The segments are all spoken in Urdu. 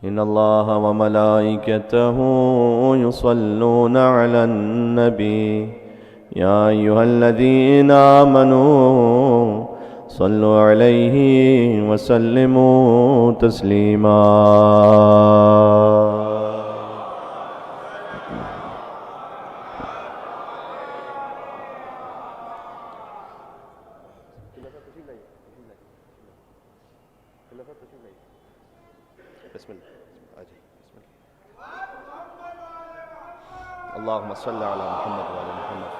إن الله وملائكته يصلون على النبي يا أيها الذين آمنوا صلوا عليه وسلموا تسليما. بسم الله. اللهم صل على محمد وعلى محمد.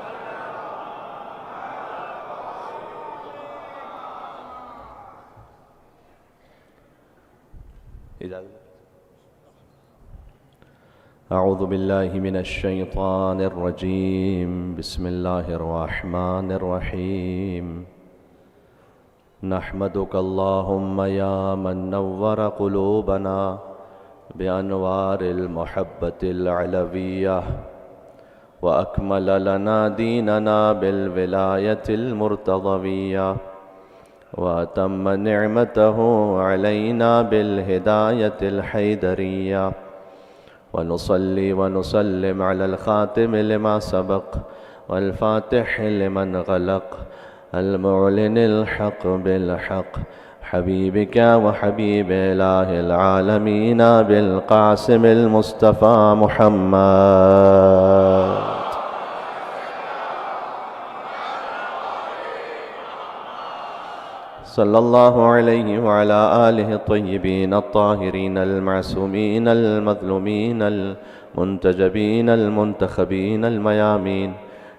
أعوذ بالله من الشيطان الرجيم. بسم الله الرحمن الرحيم. نحمدك اللهم يا من نور قلوبنا بأنوار المحبة العلوية وأكمل لنا ديننا بالولاية المرتضوية وأتم نعمته علينا بالهداية الحيدرية، ونصلي ونسلم على الخاتم لما سبق والفاتح لمن غلق المعلن الحق بالحق حبيبك وحبيب إله العالمين بالقاسم المصطفى محمد صلى الله عليه وعلى آله الطيبين الطاهرين المعصومين المظلومين المنتجبين المنتخبين الميامين،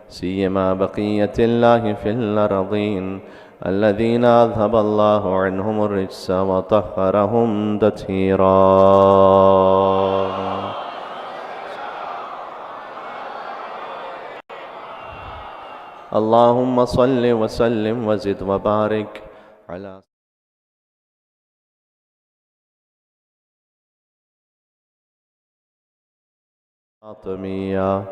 سيما بقية الله في الأرضين الذين أذهب الله عنهم الرجس وطهرهم تطهيرا. اللهم صل وسلم وزد وبارك على الفاطمية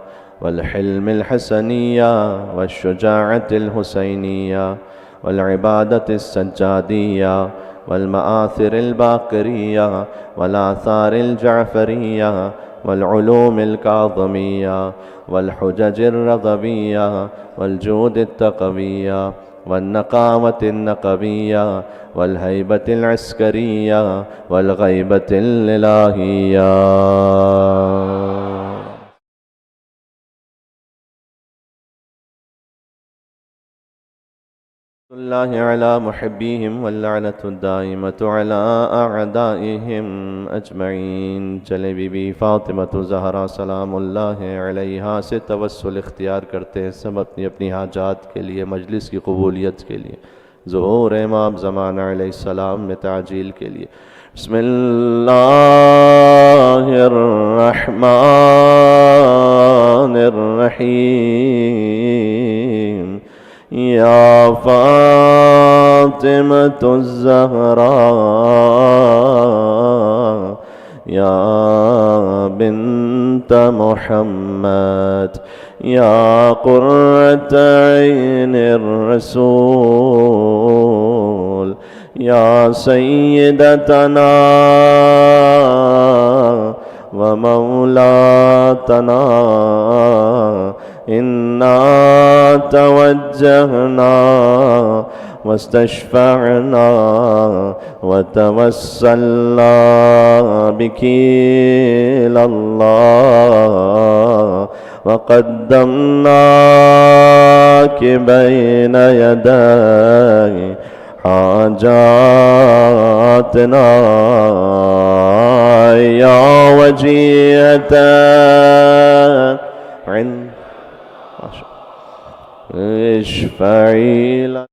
والحلم الحسنية والشجاعة الحسينية والعبادة السجادية والمآثر الباقرية والآثار الجعفرية والعلوم الكاظمية والحجج الرضبية والجود التقوية والنقاوة النقبية والهيبة العسكرية والغيبة الإلهية. الله على محبيهم واللعنة الدائمة على أعدائهم أجمعين. چلے بی بی فاطمہ زہرا سلام اللہ علیہا سے توسل اختیار کرتے ہیں سب اپنی اپنی حاجات کے لیے، مجلس کی قبولیت کے لیے، ظہور امام زمانہ علیہ السلام میں تعجیل کے لیے. بسم اللہ الرحمن الرحیم. یا فاطمة الزہراء یا بنت محمد یا قرة عین الرسول یا سیدتنا ومولاتنا إنا توجهنا واستشفعنا وتوسلنا بك إلى الله وقدمناك بين يدي حاجاتنا يا وجيهة عند اشفعي لنا.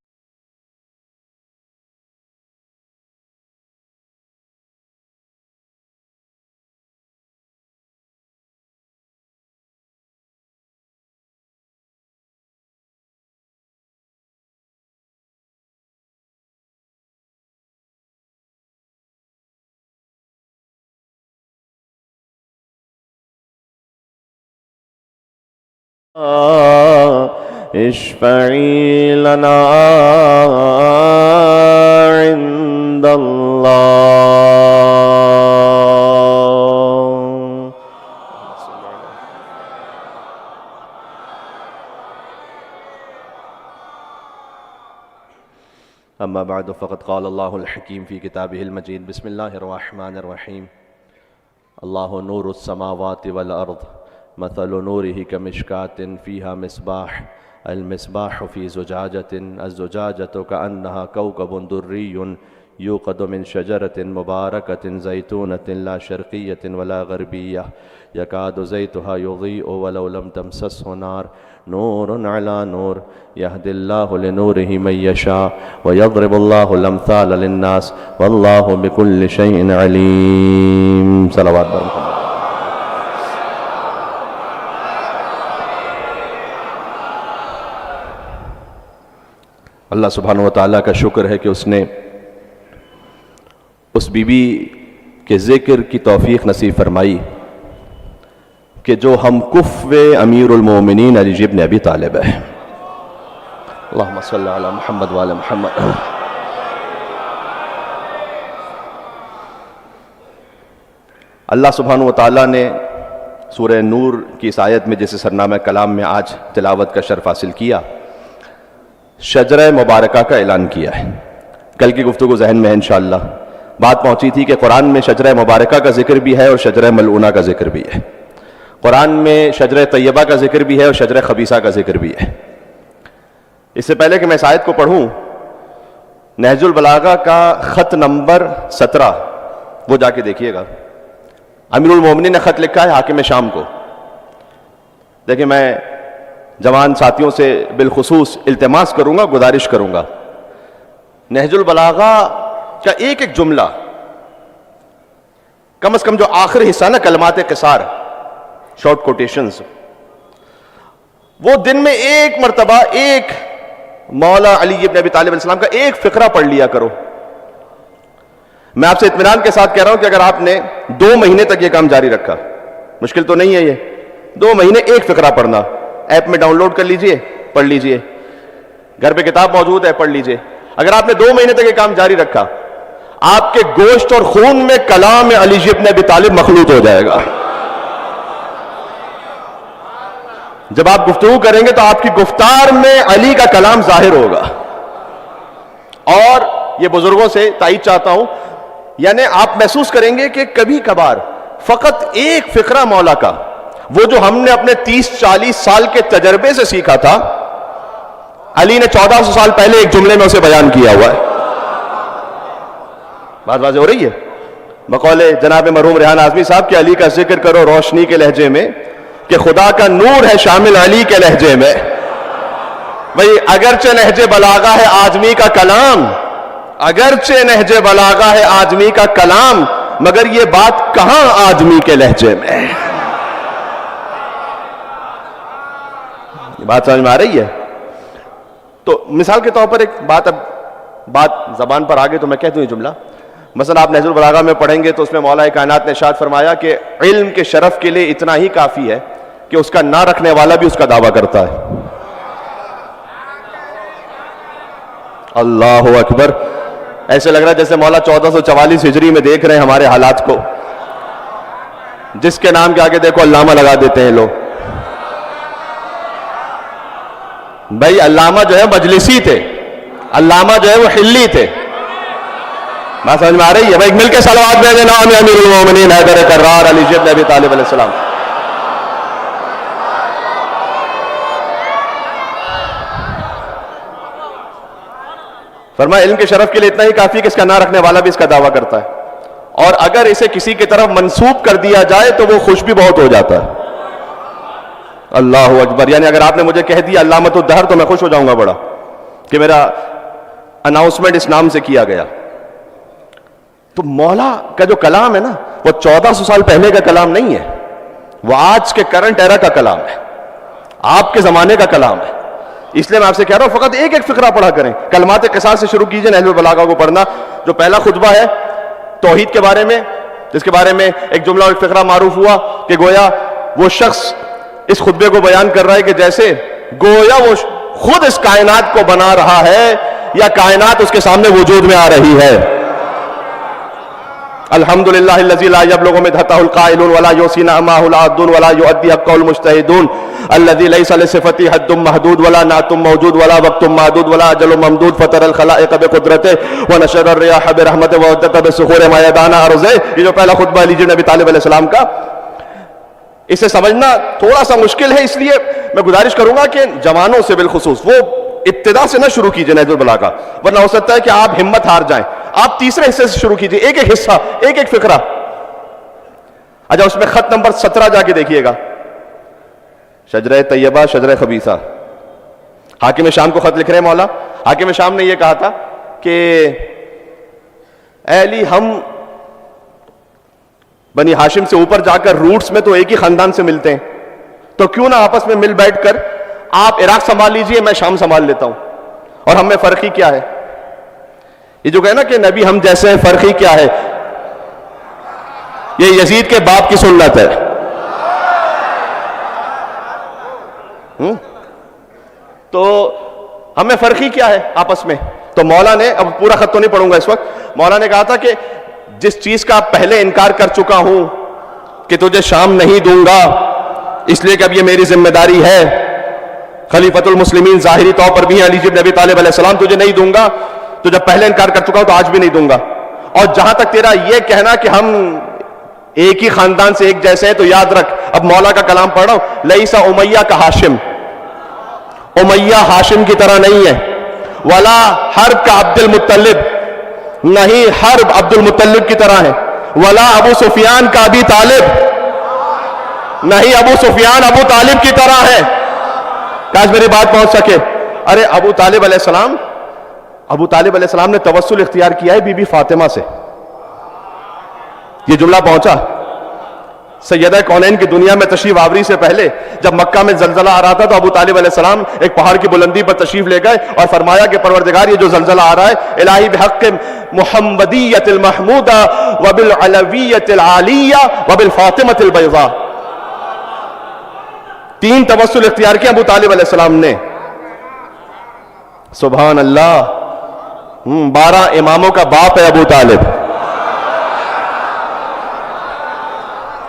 اشفعي لنا عند الله أما بعد فقد قال الله الحكيم في كتابه المجيد بسم الله الرحمن الرحيم الله نور السماوات والأرض مثل نوره كمشكاة فيها مصباح المصباح في زجاجة الزجاجة كأنها كوكب دري يوقد من شجرة مباركة زيتونة لا شرقية ولا غربية يكاد زيتها يضيء ولو لم تمسسه نار نور على نور يهدي الله لنوره من يشاء ويضرب الله الأمثال للناس والله بكل شيء عليم صلوات محمد. اللہ سبحانہ وتعالیٰ کا شکر ہے کہ اس نے اس بی بی کے ذکر کی توفیق نصیب فرمائی کہ جو ہم کفو امیر المومنین علی بن ابی طالب ہے. اللہم صلی علی محمد وعلی محمد. اللہ سبحانہ وتعالیٰ نے سورہ نور کی اس آیت میں جسے سرنامہ کلام میں آج تلاوت کا شرف حاصل کیا، شجرہ مبارکہ کا اعلان کیا ہے. کل کی گفتگو ذہن میں ہے انشاءاللہ. بات پہنچی تھی کہ قرآن میں شجرہ مبارکہ کا ذکر بھی ہے اور شجرہ ملعونہ کا ذکر بھی ہے. قرآن میں شجرہ طیبہ کا ذکر بھی ہے اور شجرہ خبیثہ کا ذکر بھی ہے. اس سے پہلے کہ میں اس آیت کو پڑھوں، نہج البلاغہ کا خط نمبر 17 وہ جا کے دیکھیے گا. امیر المومنین نے خط لکھا ہے حاکم شام کو. دیکھیں، میں جوان ساتھیوں سے بالخصوص التماس کروں گا، گزارش کروں گا، نہج البلاغہ کا ایک ایک جملہ، کم از کم جو آخری حصہ نا کلمات قصار، شارٹ کوٹیشنز، وہ دن میں ایک مرتبہ ایک مولا علی بن ابی طالب علیہ السلام کا ایک فقرہ پڑھ لیا کرو. میں آپ سے اطمینان کے ساتھ کہہ رہا ہوں کہ اگر آپ نے 2 مہینے تک یہ کام جاری رکھا، مشکل تو نہیں ہے یہ، 2 مہینے ایک فقرہ پڑھنا، ایپ میں ڈاؤن لوڈ کر لیجئے، پڑھ لیجئے، گھر پہ کتاب موجود ہے، پڑھ لیجئے. اگر آپ نے 2 مہینے تک یہ کام جاری رکھا، آپ کے گوشت اور خون میں کلام علی ابن ابی طالب مخلوط ہو جائے گا. جب آپ گفتگو کریں گے تو آپ کی گفتار میں علی کا کلام ظاہر ہوگا. اور یہ بزرگوں سے تائید چاہتا ہوں، یعنی آپ محسوس کریں گے کہ کبھی کبھار فقط ایک فقرہ مولا کا، وہ جو ہم نے اپنے 30-40 سال کے تجربے سے سیکھا تھا، علی نے 1400 سال پہلے ایک جملے میں اسے بیان کیا ہوا ہے. بات واضح ہو رہی ہے؟ بقول جناب مرحوم ریحان اعظمی صاحب کہ علی کا ذکر کرو روشنی کے لہجے میں، کہ خدا کا نور ہے شامل علی کے لہجے میں. بھئی اگرچہ نہج بلاغہ ہے آدمی کا کلام، اگرچہ نہج بلاغہ ہے آدمی کا کلام، مگر یہ بات کہاں آدمی کے لہجے میں؟ یہ بات سمجھ میں آ رہی ہے؟ تو مثال کے طور پر ایک بات زبان پر آگے تو میں کہہ دوں یہ جملہ. مثلا آپ نہج البلاغہ میں پڑھیں گے تو اس میں مولا کائنات نے ارشاد فرمایا کہ علم کے شرف کے لیے اتنا ہی کافی ہے کہ اس کا نہ رکھنے والا بھی اس کا دعویٰ کرتا ہے. اللہ اکبر. ایسے لگ رہا ہے جیسے مولا 1444 ہجری میں دیکھ رہے ہیں ہمارے حالات کو. جس کے نام کے آگے دیکھو علامہ لگا دیتے ہیں لوگ. بھائی علامہ جو ہے مجلسی تھے، علامہ جو ہے وہ حلی تھے. بات سمجھ میں آ رہی ہے؟ بھائی مل کے صلوات بھیجیں نام امیر المومنین حیدر کرار علی بن ابی طالب علیہ السلام. فرمایا علم کے شرف کے لیے اتنا ہی کافی کہ اس کا نہ رکھنے والا بھی اس کا دعویٰ کرتا ہے، اور اگر اسے کسی کی طرف منسوب کر دیا جائے تو وہ خوش بھی بہت ہو جاتا ہے. اللہ اکبر. یعنی اگر آپ نے مجھے کہہ دیا علامۃ الدہر تو میں خوش ہو جاؤں گا بڑا کہ میرا اناؤنسمنٹ اس نام سے کیا گیا. تو مولا کا جو کلام ہے نا، وہ 1400 سال پہلے کا کلام نہیں ہے، وہ آج کے کرنٹ ایرا کا کلام ہے، آپ کے زمانے کا کلام ہے. اس لیے میں آپ سے کہہ رہا ہوں فقط ایک ایک فقرہ پڑھا کریں. کلمات قصاص سے شروع کیجئے نہج البلاغہ کو پڑھنا. جو پہلا خطبہ ہے توحید کے بارے میں، جس کے بارے میں ایک جملہ اور ایک فقرہ معروف ہوا کہ گویا وہ شخص اس خطبے کو بیان کر رہا ہے کہ جیسے گویا وہ خود اس کائنات کو بنا رہا ہے یا کائنات اس کے سامنے وجود میں آ رہی ہے. الحمدللہ الذی لا یبلغ مدحتہ القائلون ولا یحصی نعمہ العادون ولا یؤدی حقہ المجتہدون الذی لیس لصفتی حد محدود ولا نعت موجود ولا وقت معدود ولا اجل ممدود فطر الخلائق بقدرتہ ونشر الریاح برحمتہ وودت بسخور میدان ارضہ. یہ جو پہلا خطبہ علی جن ابی طالب علیہ السلام کا، اسے سمجھنا تھوڑا سا مشکل ہے، اس لیے میں گزارش کروں گا کہ جوانوں سے بالخصوص وہ ابتدا سے نہ شروع کیجئے نہج البلاغہ، ورنہ ہو سکتا ہے کہ آپ ہمت ہار جائیں. آپ تیسرے حصے سے شروع کیجئے، ایک ایک حصہ، ایک ایک فقرہ. اچھا اس میں خط نمبر 17 جا کے دیکھیے گا، شجرہ طیبہ شجرہ خبیثہ. حاکم شام کو خط لکھ رہے ہیں مولا. حاکم شام نے یہ کہا تھا کہ اے علی، ہم بنی ہاشم سے اوپر جا کر روٹس میں تو ایک ہی خاندان سے ملتے ہیں، تو کیوں نہ آپس میں مل بیٹھ کر آپ عراق سنبھال لیجئے، میں شام سنبھال لیتا ہوں. اور ہم میں فرق ہی کیا ہے؟ یہ جو کہے نا کہ نبی ہم جیسے ہیں، فرق ہی کیا ہے، یہ یزید کے باپ کی سنت ہے. تو ہمیں فرق ہی کیا ہے آپس میں؟ تو مولا نے، اب پورا خط تو نہیں پڑھوں گا اس وقت، مولا نے کہا تھا کہ جس چیز کا پہلے انکار کر چکا ہوں کہ تجھے شام نہیں دوں گا، اس لیے کہ اب یہ میری ذمہ داری ہے، خلیفۃ المسلمین ظاہری طور پر بھی ہیں علی بن ابی طالب علیہ السلام، تجھے نہیں دوں گا. تو جب پہلے انکار کر چکا ہوں تو آج بھی نہیں دوں گا. اور جہاں تک تیرا یہ کہنا کہ ہم ایک ہی خاندان سے ایک جیسے ہیں، تو یاد رکھ، اب مولا کا کلام پڑھ رہا ہوں، لیسا امیہ کا ہاشم، امیہ ہاشم کی طرح نہیں ہے، ولا حرب کا عبد المطلب، نہیں حرب عبد المطلب کی طرح ہے، ولا ابو سفیان کا ابی طالب، نہیں ابو سفیان ابو طالب کی طرح ہے. کاش میری بات پہنچ سکے. ارے ابو طالب علیہ السلام نے توسل اختیار کیا ہے بی بی فاطمہ سے. یہ جملہ پہنچا سیدہ کونین کی دنیا میں تشریف آوری سے پہلے، جب مکہ میں زلزلہ آ رہا تھا تو ابو طالب علیہ السلام ایک پہاڑ کی بلندی پر تشریف لے گئے اور فرمایا کہ پروردگار، یہ جو زلزلہ آ رہا ہے، الہی بحق محمدیت المحمودہ وبالعلویت العالیہ وبالفاطمۃ البیضاء. 3 توسل اختیار کیا ابو طالب علیہ السلام نے. سبحان اللہ. 12 اماموں کا باپ ہے ابو طالب.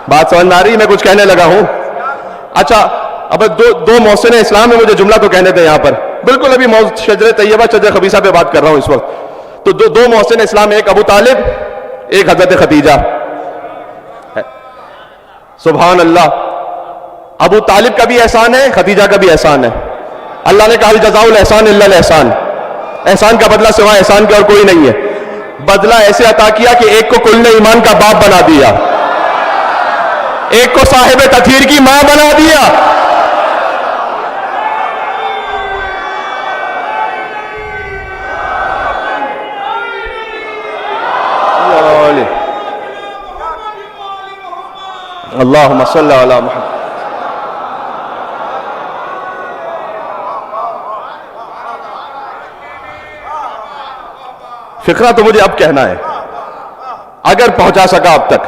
بات سمجھ میں آ رہی؟ میں کچھ کہنے لگا ہوں. اچھا اب دو محسن اسلام میں مجھے جملہ تو کہنے دیں یہاں پر. بالکل ابھی شجرہ طیبہ شجرہ خبیثہ پہ بات کر رہا ہوں اس وقت. تو دو محسن اسلام، ایک ابو طالب، ایک حضرت خدیجہ. سبحان اللہ. ابو طالب کا بھی احسان ہے، خدیجہ کا بھی احسان ہے. اللہ نے کہا جزاء الاحسان الا الاحسان، احسان کا بدلہ سوائے احسان کے اور کوئی نہیں ہے. بدلہ ایسے عطا کیا کہ ایک کو کل ایمان کا باپ بنا دیا، ایک کو صاحب تطہیر کی ماں بنا دیا. اللہم صلی علی محمد. فقرہ تو مجھے اب کہنا ہے، اگر پہنچا سکا اب تک.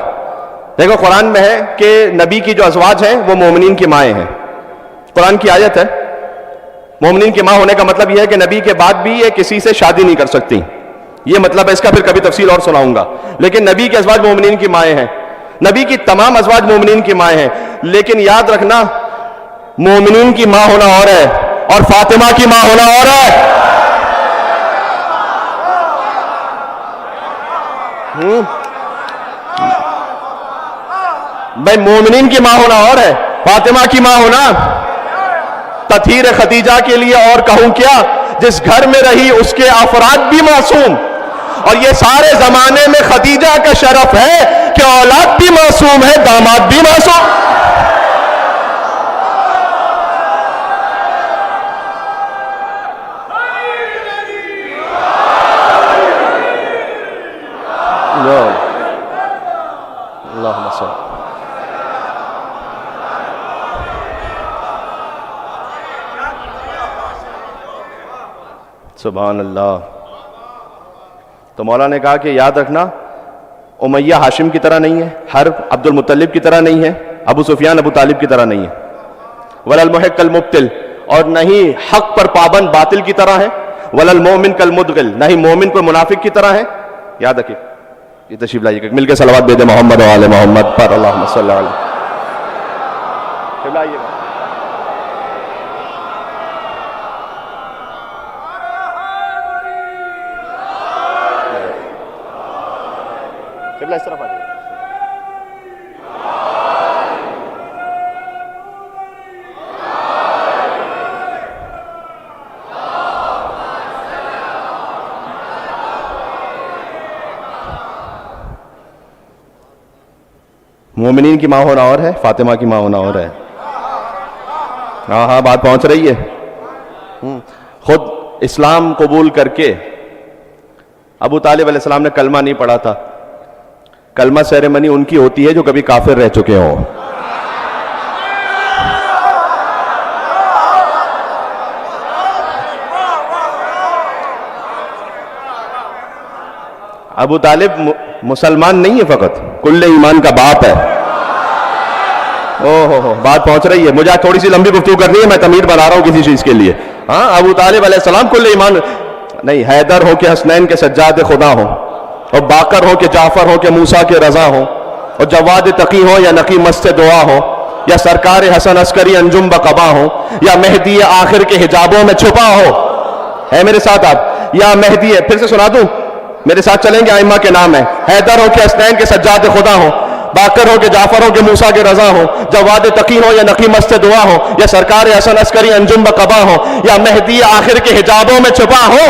دیکھو قرآن میں ہے کہ نبی کی جو ازواج ہیں وہ مومنین کی مائیں ہیں. قرآن کی آیت ہے. مومنین کی ماں ہونے کا مطلب یہ ہے کہ نبی کے بعد بھی یہ کسی سے شادی نہیں کر سکتی. یہ مطلب ہے اس کا، پھر کبھی تفصیل اور سناؤں گا. لیکن نبی کے ازواج مومنین کی مائیں ہیں. نبی کی تمام ازواج مومنین کی مائیں ہیں. لیکن یاد رکھنا، مومنین کی ماں ہونا اور ہے اور فاطمہ کی ماں ہونا اور ہے. بھائی مومنین کی ماں ہونا اور ہے، فاطمہ کی ماں ہونا. تطہیر خدیجہ کے لیے اور کہوں کیا، جس گھر میں رہی اس کے افراد بھی معصوم. اور یہ سارے زمانے میں خدیجہ کا شرف ہے کہ اولاد بھی معصوم ہے، داماد بھی معصوم. اللہم صل. سبحان اللہ. تو مولا نے کہا کہ یاد رکھنا، امیہ ہاشم کی طرح نہیں ہے، حرب عبد المطلب کی طرح نہیں ہے، ابو سفیان ابو طالب کی طرح نہیں ہے. ولا المحق المبطل، اور نہیں حق پر پابند باطل کی طرح ہے. ولا المومن کالمدغل، نہیں مومن کو منافق کی طرح ہے. یاد رکھیں یہ تشریف لائیے، مل کے صلوات بھیجیں محمد و آل محمد پر، اللہم صلی اللہ علیہ وسلم. اس طرف آ جائیے. مومنین کی ماں ہونا اور ہے، فاطمہ کی ماں ہونا اور ہے. ہاں ہاں بات پہنچ رہی ہے. خود اسلام قبول کر کے ابو طالب علیہ السلام نے کلمہ نہیں پڑھا تھا. کلمہ سیریمنی ان کی ہوتی ہے جو کبھی کافر رہ چکے ہوں. ابو طالب مسلمان نہیں ہے، فقط کل ایمان کا باپ ہے. ہو بات پہنچ رہی ہے. مجھے آج تھوڑی سی لمبی گفتگو کرنی ہے، میں تمہید بنا رہا ہوں کسی چیز کے لیے. ہاں ابو طالب علیہ السلام کل ایمان نہیں. حیدر ہو کہ حسنین کے سجاد خدا ہو، اور باقر ہو کہ جعفر ہو کہ موسیٰ کے رضا ہو، اور جواد تقی ہو یا نقی مست دعا ہو، یا سرکار حسن عسکری انجم بقبا ہو، یا مہدی آخر کے حجابوں میں چھپا ہو. ہے میرے ساتھ آپ؟ یا مہدی ہے، پھر سے سنا دوں، میرے ساتھ چلیں گے. ائمہ کے نام ہے، حیدر ہو کہ حسنین کے سجاد خدا ہو، باقر ہو کہ جعفر ہو کہ موسیٰ کے رضا ہو، جواد تقی ہو یا نقی مست دعا ہو، یا سرکار حسن عسکری انجم بقبا ہو، یا مہدی آخر کے حجابوں میں چھپا ہو.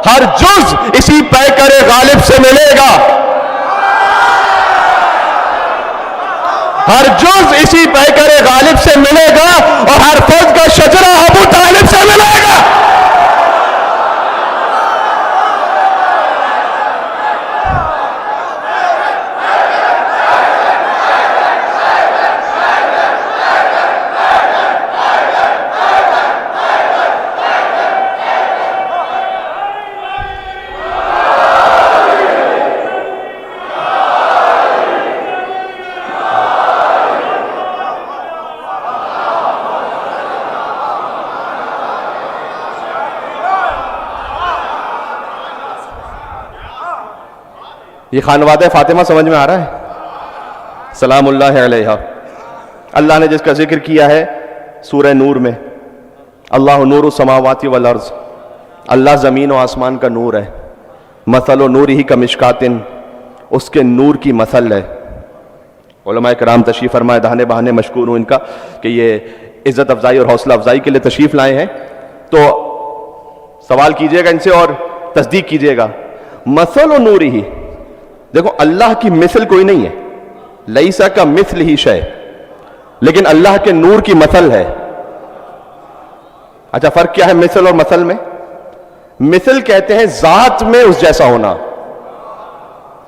ہر جز اسی پیکر غالب سے ملے گا، ہر جز اسی پیکر غالب سے ملے گا، اور ہر فرد کا شجرہ ابو طالب سے ملے گا. یہ خانوادہ فاطمہ سمجھ میں آ رہا ہے؟ سلام اللہ علیہا. اللہ نے جس کا ذکر کیا ہے سورہ نور میں، اللہ نور السماوات والارض، اللہ زمین و آسمان کا نور ہے. مثل و نور ہی کا مشکاتن، اس کے نور کی مثل ہے. علماء کرام تشریف فرمائے، دہانے بہانے مشکور ہوں ان کا کہ یہ عزت افزائی اور حوصلہ افزائی کے لیے تشریف لائے ہیں. تو سوال کیجئے گا ان سے اور تصدیق کیجئے گا. مثل و نور ہی، دیکھو اللہ کی مثل کوئی نہیں ہے، لیسا کا مثل ہی شے، لیکن اللہ کے نور کی مثل ہے. اچھا فرق کیا ہے مثل اور مثل میں؟ مثل کہتے ہیں ذات میں اس جیسا ہونا،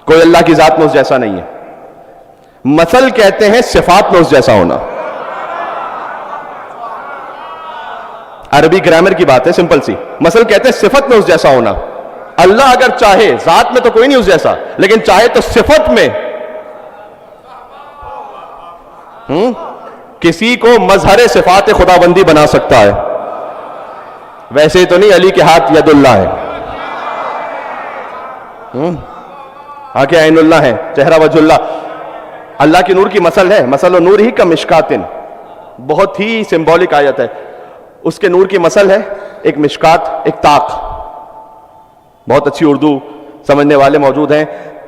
کوئی اللہ کی ذات میں اس جیسا نہیں ہے. مثل کہتے ہیں صفات میں اس جیسا ہونا. عربی گرامر کی بات ہے سمپل سی. مثل کہتے ہیں صفت میں اس جیسا ہونا. اللہ اگر چاہے، ذات میں تو کوئی نہیں اس جیسا، لیکن چاہے تو صفت میں کسی کو مظہر صفات خدا بندی بنا سکتا ہے. ویسے تو نہیں علی کے ہاتھ ید اللہ ہے، آنکھیں عین اللہ ہے، چہرہ وجہ اللہ. اللہ کی نور کی مثل ہے، مثل و نور ہی کا مشکاتن، بہت ہی سمبولک آیت ہے. اس کے نور کی مثل ہے ایک مشکات، ایک طاق. بہت اچھی اردو سمجھنے والے موجود ہیں،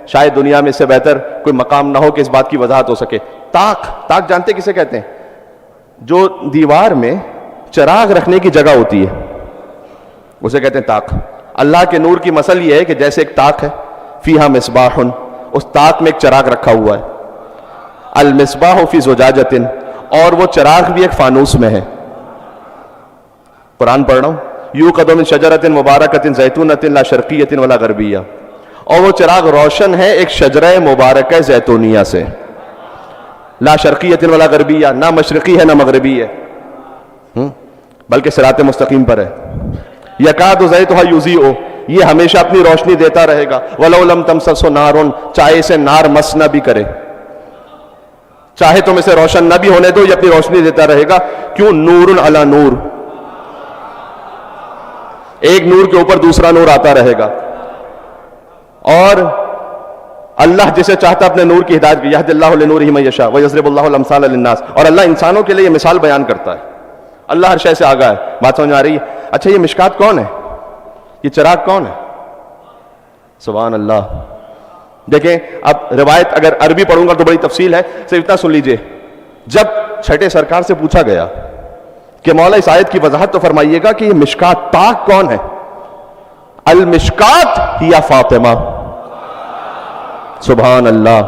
شاید دنیا میں اس سے بہتر کوئی مقام نہ ہو کہ اس بات کی وضاحت ہو سکے. طاق، طاق جانتے کسے کہتے ہیں؟ جو دیوار میں چراغ رکھنے کی جگہ ہوتی ہے اسے کہتے ہیں طاق. اللہ کے نور کی مثل یہ ہے کہ جیسے ایک طاق ہے، فیہا مصباح، اس طاق میں ایک چراغ رکھا ہوا ہے. المصباح فی زجاجۃ، اور وہ چراغ بھی ایک فانوس میں ہے. قرآن پڑھ رہا ہوں. یوقد من شجرۃ مبارکۃ زیتونۃ لا شرقیۃ ولا غربیہ، اور وہ چراغ روشن ہے ایک شجرہ مبارکہ زیتونیہ سے. لا شرقیۃ ولا غربیہ، نہ مشرقی ہے نہ مغربی ہے، بلکہ صراط مستقیم پر ہے. یکاد زیتھا یضیء، یہ ہمیشہ اپنی روشنی دیتا رہے گا. ولو لم تمسسہ نار، چاہے اسے نار مس نہ بھی کرے، چاہے تم اسے روشن نہ بھی ہونے دو، یہ اپنی روشنی دیتا رہے گا. کیوں؟ نور علی نور، ایک نور کے اوپر دوسرا نور آتا رہے گا. اور اللہ جسے چاہتا اپنے نور کی ہدایت کی، یہد اللہ لنورہ من یشاء ویضرب اللہ الامثال للناس، اور اللہ انسانوں کے لیے یہ مثال بیان کرتا ہے، اللہ ہر شے سے آگاہ ہے. بات سمجھ میں آ رہی ہے؟ اچھا یہ مشکات کون ہے؟ یہ چراغ کون ہے؟ سبحان اللہ. دیکھیں اب روایت اگر عربی پڑھوں گا تو بڑی تفصیل ہے، صرف اتنا سن لیجئے. جب چھٹے سرکار سے پوچھا گیا کہ مولا اس آیت کی وضاحت تو فرمائیے گا کہ یہ مشکات طاق کون ہے؟ المشکات ہی فاطمہ. سبحان اللہ.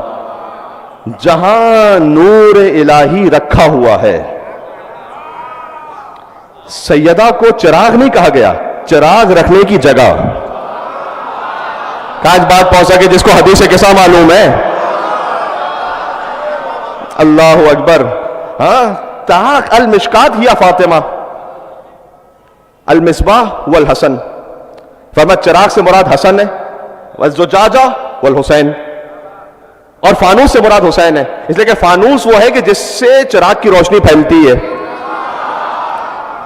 جہاں نور الہی رکھا ہوا ہے، سیدہ کو چراغ نہیں کہا گیا، چراغ رکھنے کی جگہ. آج بات پہنچ سکے جس کو حدیث قصہ معلوم ہے. اللہ اکبر. ہاں طاق المشکات ہی فاطمہ. المصباح والحسن، فرمایا چراغ سے مراد حسن ہے، والزجاجہ والحسین، اور فانوس سے مراد حسین ہے. اس لیے کہ فانوس وہ ہے کہ جس سے چراغ کی روشنی پھیلتی ہے،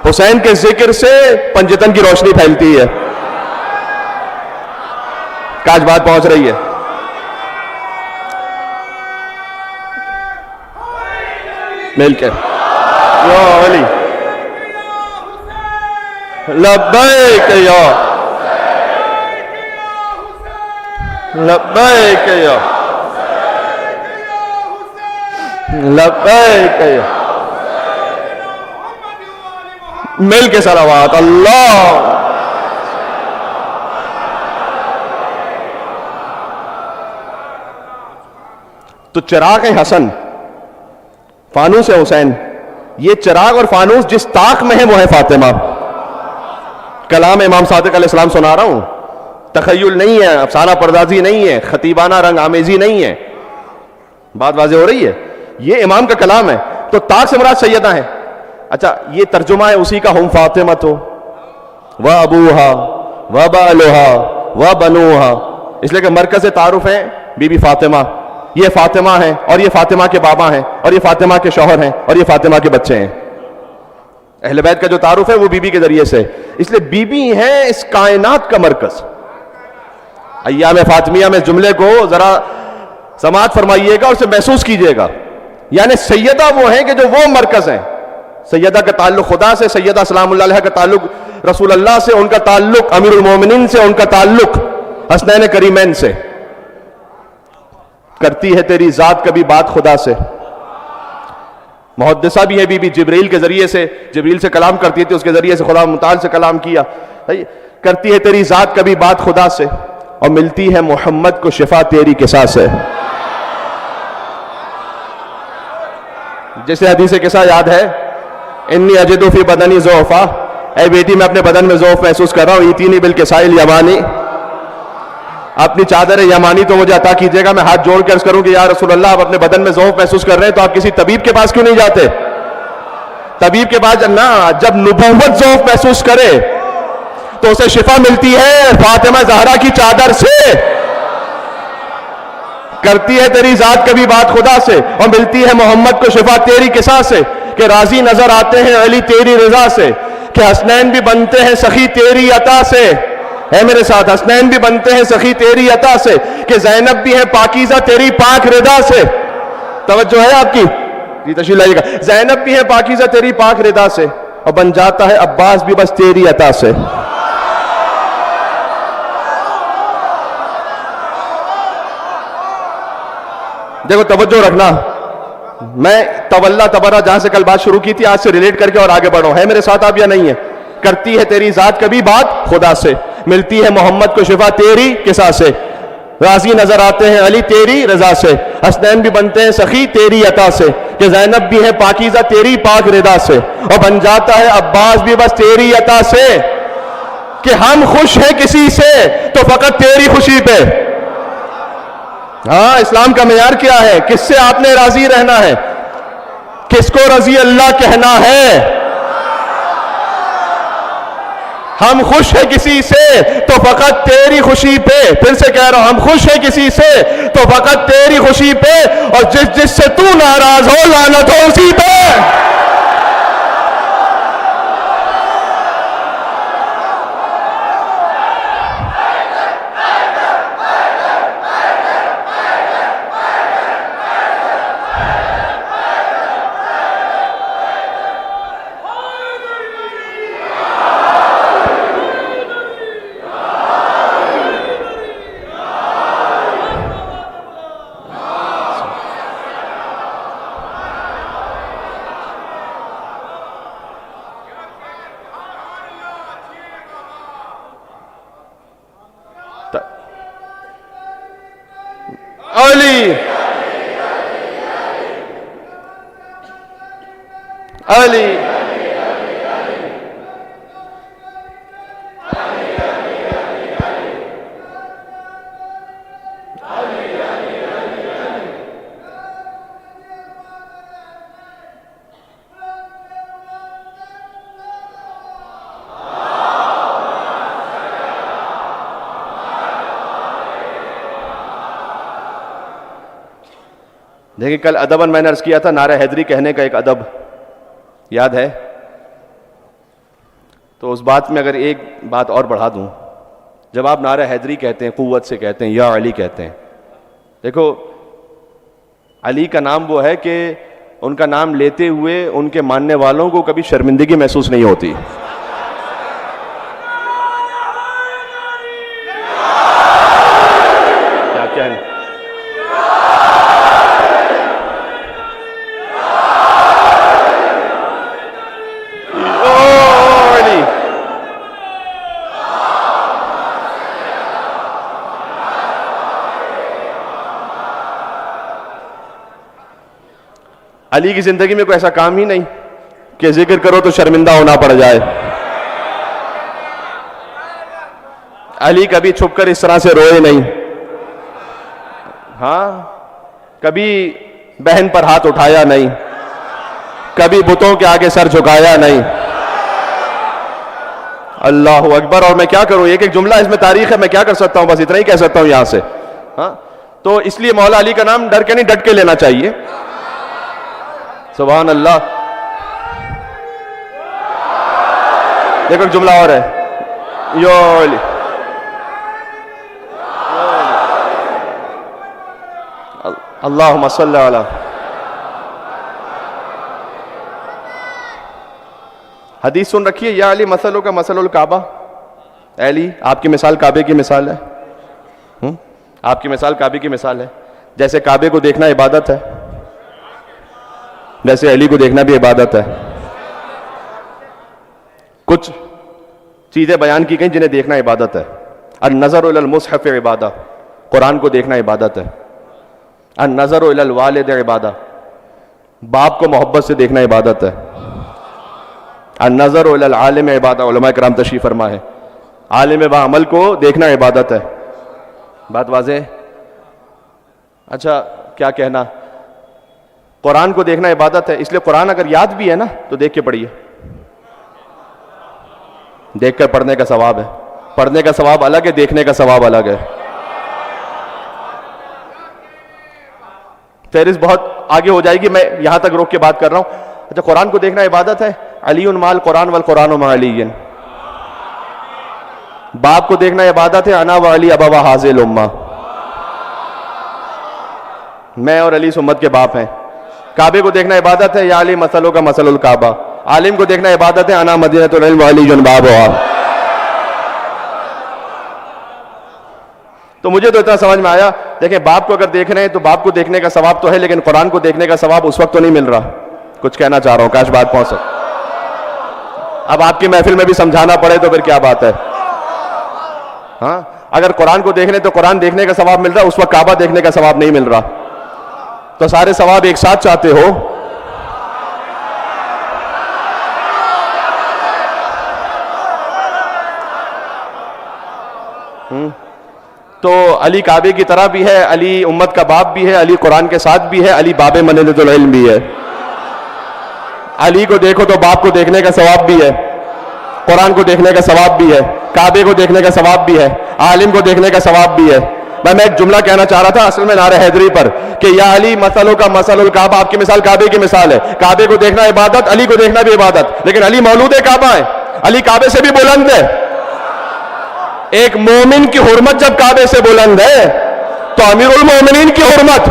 حسین کے ذکر سے پنجتن کی روشنی پھیلتی ہے. کاج بات پہنچ رہی ہے. مل کے یا علی لبیک یا لبیک یا لبیک یا، مل کے صلوات اللہ. تو چراغ حسن، فانوس حسین. یہ چراغ اور فانوس جس طاق میں ہے وہ ہے فاطمہ. کلام امام صادق علیہ السلام سنا رہا ہوں، تخیل نہیں ہے، افسانہ پردازی نہیں ہے، خطیبانہ رنگ آمیزی نہیں ہے. بات واضح ہو رہی ہے؟ یہ امام کا کلام ہے. تو طاق سے مراد سیدہ ہیں. اچھا یہ ترجمہ ہے اسی کا، ہم فاطمہ تو و ابوہا و بالوہا و بنوہا. اس لیے کہ مرکز تعارف ہے بی بی فاطمہ. یہ فاطمہ ہیں اور یہ فاطمہ کے بابا ہیں اور یہ فاطمہ کے شوہر ہیں اور یہ فاطمہ کے بچے ہیں. اہل بیت کا جو تعارف ہے وہ بی بی کے ذریعے سے. اس لیے بی بی ہیں اس کائنات کا مرکز. ایام فاطمیہ میں جملے کو ذرا سماعت فرمائیے گا اور اسے محسوس کیجئے گا. یعنی سیدہ وہ ہیں کہ جو وہ مرکز ہیں. سیدہ کا تعلق خدا سے، سیدہ سلام اللہ علیہ کا تعلق رسول اللہ سے، ان کا تعلق امیر المومنین سے، ان کا تعلق حسنین کریمین سے. کرتی ہے تیری ذات کبھی بات خدا سے. محدثہ بھی ہے بی بی، جبریل کے ذریعے سے، جبریل سے کلام کرتی تھی، اس کے ذریعے سے خدا متعال سے کلام کیا. کرتی ہے تیری ذات کبھی بات خدا سے، اور ملتی ہے محمد کو شفا تیری قصہ سے. جیسے حدیث قصہ یاد ہے، انی اجدو فی بدنی ضعفا، اے بیٹی میں اپنے بدن میں ضعف محسوس کر رہا ہوں. ایتینی بالکسائل یمانی، اپنی چادر یمانی تو مجھے عطا کیجئے گا. میں ہاتھ جوڑ کے عرض کروں کہ یا رسول اللہ آپ اپنے بدن میں ضعف محسوس کر رہے ہیں تو آپ کسی طبیب کے پاس کیوں نہیں جاتے؟ طبیب کے پاس نہ، جب نبوت ضعف محسوس کرے تو اسے شفا ملتی ہے فاطمہ زہرا کی چادر سے. کرتی ہے تیری ذات کبھی بات خدا سے، اور ملتی ہے محمد کو شفا تیری قصہ سے. کہ راضی نظر آتے ہیں علی تیری رضا سے، کہ حسنین بھی بنتے ہیں سخی تیری عطا سے. ہے میرے ساتھ، حسنین بھی بنتے ہیں سخی تیری عطا سے، کہ زینب بھی ہے پاکیزہ تیری پاک رضا سے. توجہ ہے آپ کی؟ جی تشریف لائیے گا. زینب بھی ہے پاکیزہ تیری پاک رضا سے، اور بن جاتا ہے عباس بھی بس تیری عطا سے. دیکھو توجہ رکھنا، میں تولا تبرہ جہاں سے کل بات شروع کی تھی آج سے ریلیٹ کر کے اور آگے بڑھو. ہے میرے ساتھ آپ یا نہیں ہے؟ کرتی ہے تیری ذات کبھی بات خدا سے، ملتی ہے محمد کو شفا تیری قصہ سے. راضی نظر آتے ہیں علی تیری رضا سے، حسنین بھی بنتے ہیں سخی تیری عطا سے، کہ زینب بھی ہے پاکیزہ تیری پاک رضا سے، اور بن جاتا ہے عباس بھی بس تیری عطا سے. کہ ہم خوش ہیں کسی سے تو فقط تیری خوشی پہ. ہاں اسلام کا معیار کیا ہے؟ کس سے آپ نے راضی رہنا ہے؟ کس کو رضی اللہ کہنا ہے؟ ہم خوش ہیں کسی سے تو فقط تیری خوشی پہ. پھر سے کہہ رہا ہوں، ہم خوش ہیں کسی سے تو فقط تیری خوشی پہ، اور جس سے تو ناراض ہو لعنت ہو اسی پہ. علی دیکھیں کل ادباً میں نے عرض کیا تھا نعرہ حیدری کہنے کا ایک ادب یاد ہے؟ تو اس بات میں اگر ایک بات اور بڑھا دوں، جب آپ نعرہ حیدری کہتے ہیں، قوت سے کہتے ہیں، یا علی کہتے ہیں، دیکھو علی کا نام وہ ہے کہ ان کا نام لیتے ہوئے ان کے ماننے والوں کو کبھی شرمندگی محسوس نہیں ہوتی. کیا کہنا علی کی زندگی میں کوئی ایسا کام ہی نہیں کہ ذکر کرو تو شرمندہ ہونا پڑ جائے. علی کبھی چھپ کر اس طرح سے روئے نہیں، ہاں کبھی بہن پر ہاتھ اٹھایا نہیں، کبھی بتوں کے آگے سر جھکایا نہیں. اللہ اکبر. اور میں کیا کروں، ایک ایک جملہ اس میں تاریخ ہے، میں کیا کر سکتا ہوں، بس اتنا ہی کہہ سکتا ہوں یہاں سے. ہاں تو اس لیے مولا علی کا نام ڈر کے نہیں ڈٹ کے لینا چاہیے. سبحان اللہ. دیکھو ایک جملہ اور ہے، یا علی اللہم صلی علی. حدیث سن رکھیے، یا علی مثلوں کا مثل الکعبہ. علی آپ کی مثال کعبے کی مثال ہے. آپ کی مثال کعبے کی مثال ہے. جیسے کعبے کو دیکھنا عبادت ہے، ویسے علی کو دیکھنا بھی عبادت ہے. کچھ چیزیں بیان کی گئیں جنہیں دیکھنا عبادت ہے. النظر الی المصحف عبادہ، قرآن کو دیکھنا عبادت ہے. النظر الی الوالد عبادہ، باپ کو محبت سے دیکھنا عبادت ہے. النظر الی العالم عبادہ، علماء کرام تشریف فرما ہے، عالم با عمل کو دیکھنا عبادت ہے. بات واضح؟ اچھا کیا کہنا، قرآن کو دیکھنا عبادت ہے، اس لیے قرآن اگر یاد بھی ہے نا تو دیکھ کے پڑھیے. دیکھ کر پڑھنے کا ثواب ہے، پڑھنے کا ثواب الگ ہے، دیکھنے کا ثواب الگ ہے. فہرست بہت آگے ہو جائے گی، میں یہاں تک روک کے بات کر رہا ہوں. اچھا قرآن کو دیکھنا عبادت ہے. علی مال قرآن والقرآن مع علی. باپ کو دیکھنا عبادت ہے. انا و علی ابوا حاضر الامہ، میں اور علی اس امت کے باپ ہیں. کعبے کو دیکھنا عبادت ہے، یا علی مثلوں کا مثل الکعبہ. عالم کو دیکھنا عبادت ہے، انا مدینۃ العلم و علی جنبابھا. تو مجھے تو اتنا سمجھ میں آیا، دیکھیں باپ کو اگر دیکھ رہے ہیں تو باپ کو دیکھنے کا ثواب تو ہے، لیکن قرآن کو دیکھنے کا ثواب اس وقت تو نہیں مل رہا. کچھ کہنا چاہ رہا ہوں، کاش بات پہنچ سکے. اب آپ کی محفل میں بھی سمجھانا پڑے تو پھر کیا بات ہے. ہاں اگر قرآن کو دیکھ رہے تو قرآن دیکھنے کا ثواب مل رہا، اس وقت کعبہ دیکھنے کا ثواب نہیں مل رہا. تو سارے ثواب ایک ساتھ چاہتے ہو. تو علی کعبے کی طرح بھی ہے، علی امت کا باپ بھی ہے، علی قرآن کے ساتھ بھی ہے، علی باب منزلۃ العلم بھی ہے. علی کو دیکھو تو باپ کو دیکھنے کا ثواب بھی ہے، قرآن کو دیکھنے کا ثواب بھی ہے، کعبے کو دیکھنے کا ثواب بھی ہے، عالم کو دیکھنے کا ثواب بھی ہے. میں ایک جملہ کہنا چاہ رہا تھا اصل میں نعرہ حیدری پر، کہ یا علی مثلوں کا مثل الکعبہ. آپ کی مثال کعبے کی مثال ہے. کعبے کو دیکھنا عبادت، علی کو دیکھنا بھی عبادت، لیکن علی مولود کعبہ ہے، علی کعبے سے بھی بلند ہے. ایک مومن کی حرمت جب کعبے سے بلند ہے تو امیر المومنین کی حرمت.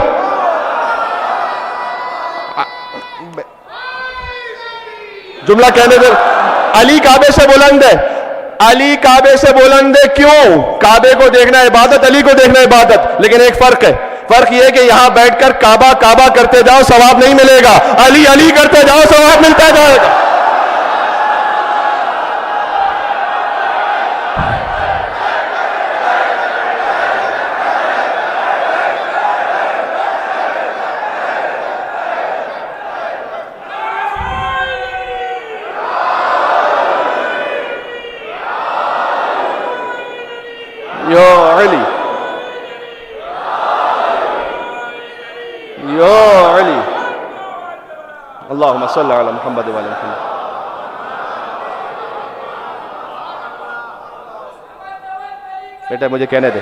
جملہ کہنے دے، علی کعبے سے بلند ہے. علی کعبے سے بلند ہے کیوں؟ کعبے کو دیکھنا عبادت، علی کو دیکھنا عبادت، لیکن ایک فرق ہے. فرق یہ کہ یہاں بیٹھ کر کعبہ کعبہ کرتے جاؤ ثواب نہیں ملے گا، علی علی کرتے جاؤ ثواب ملتا جائے گا. علی یا علی اللہم صلی علی محمد وعلی محمد. بیٹا مجھے کہنے دے.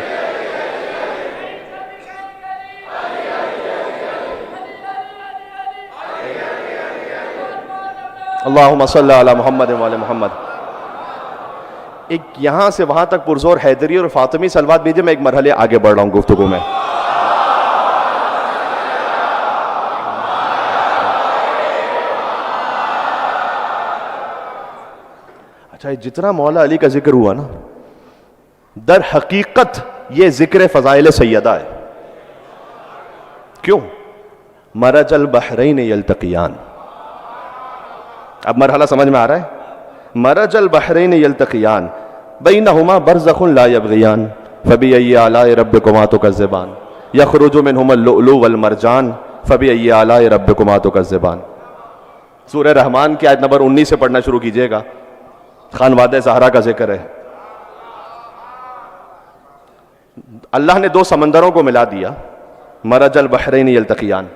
اللہم صلی علی محمد وعلی محمد. ایک یہاں سے وہاں تک پرزور حیدری اور فاطمی صلوات بھیجے. میں ایک مرحلے آگے بڑھ رہا ہوں گفتگو میں. اچھا جتنا مولا علی کا ذکر ہوا نا در حقیقت یہ ذکر فضائل سیدہ ہے. کیوں؟ مرج البحرین یلتقیان. اب مرحلہ سمجھ میں آ رہا ہے. مرج البحرین یلتقیان بینہما برزخ لا یبغیان فبأی آلاء ربکما تکذبان یخرج منہما اللؤلؤ والمرجان فبأی آلاء ربکما تکذبان. سورہ رحمان کی آیت نمبر 19 سے پڑھنا شروع کیجئے گا. خانوادہ زہرا کا ذکر ہے. اللہ نے دو سمندروں کو ملا دیا. مرج البحرین یلتقیان.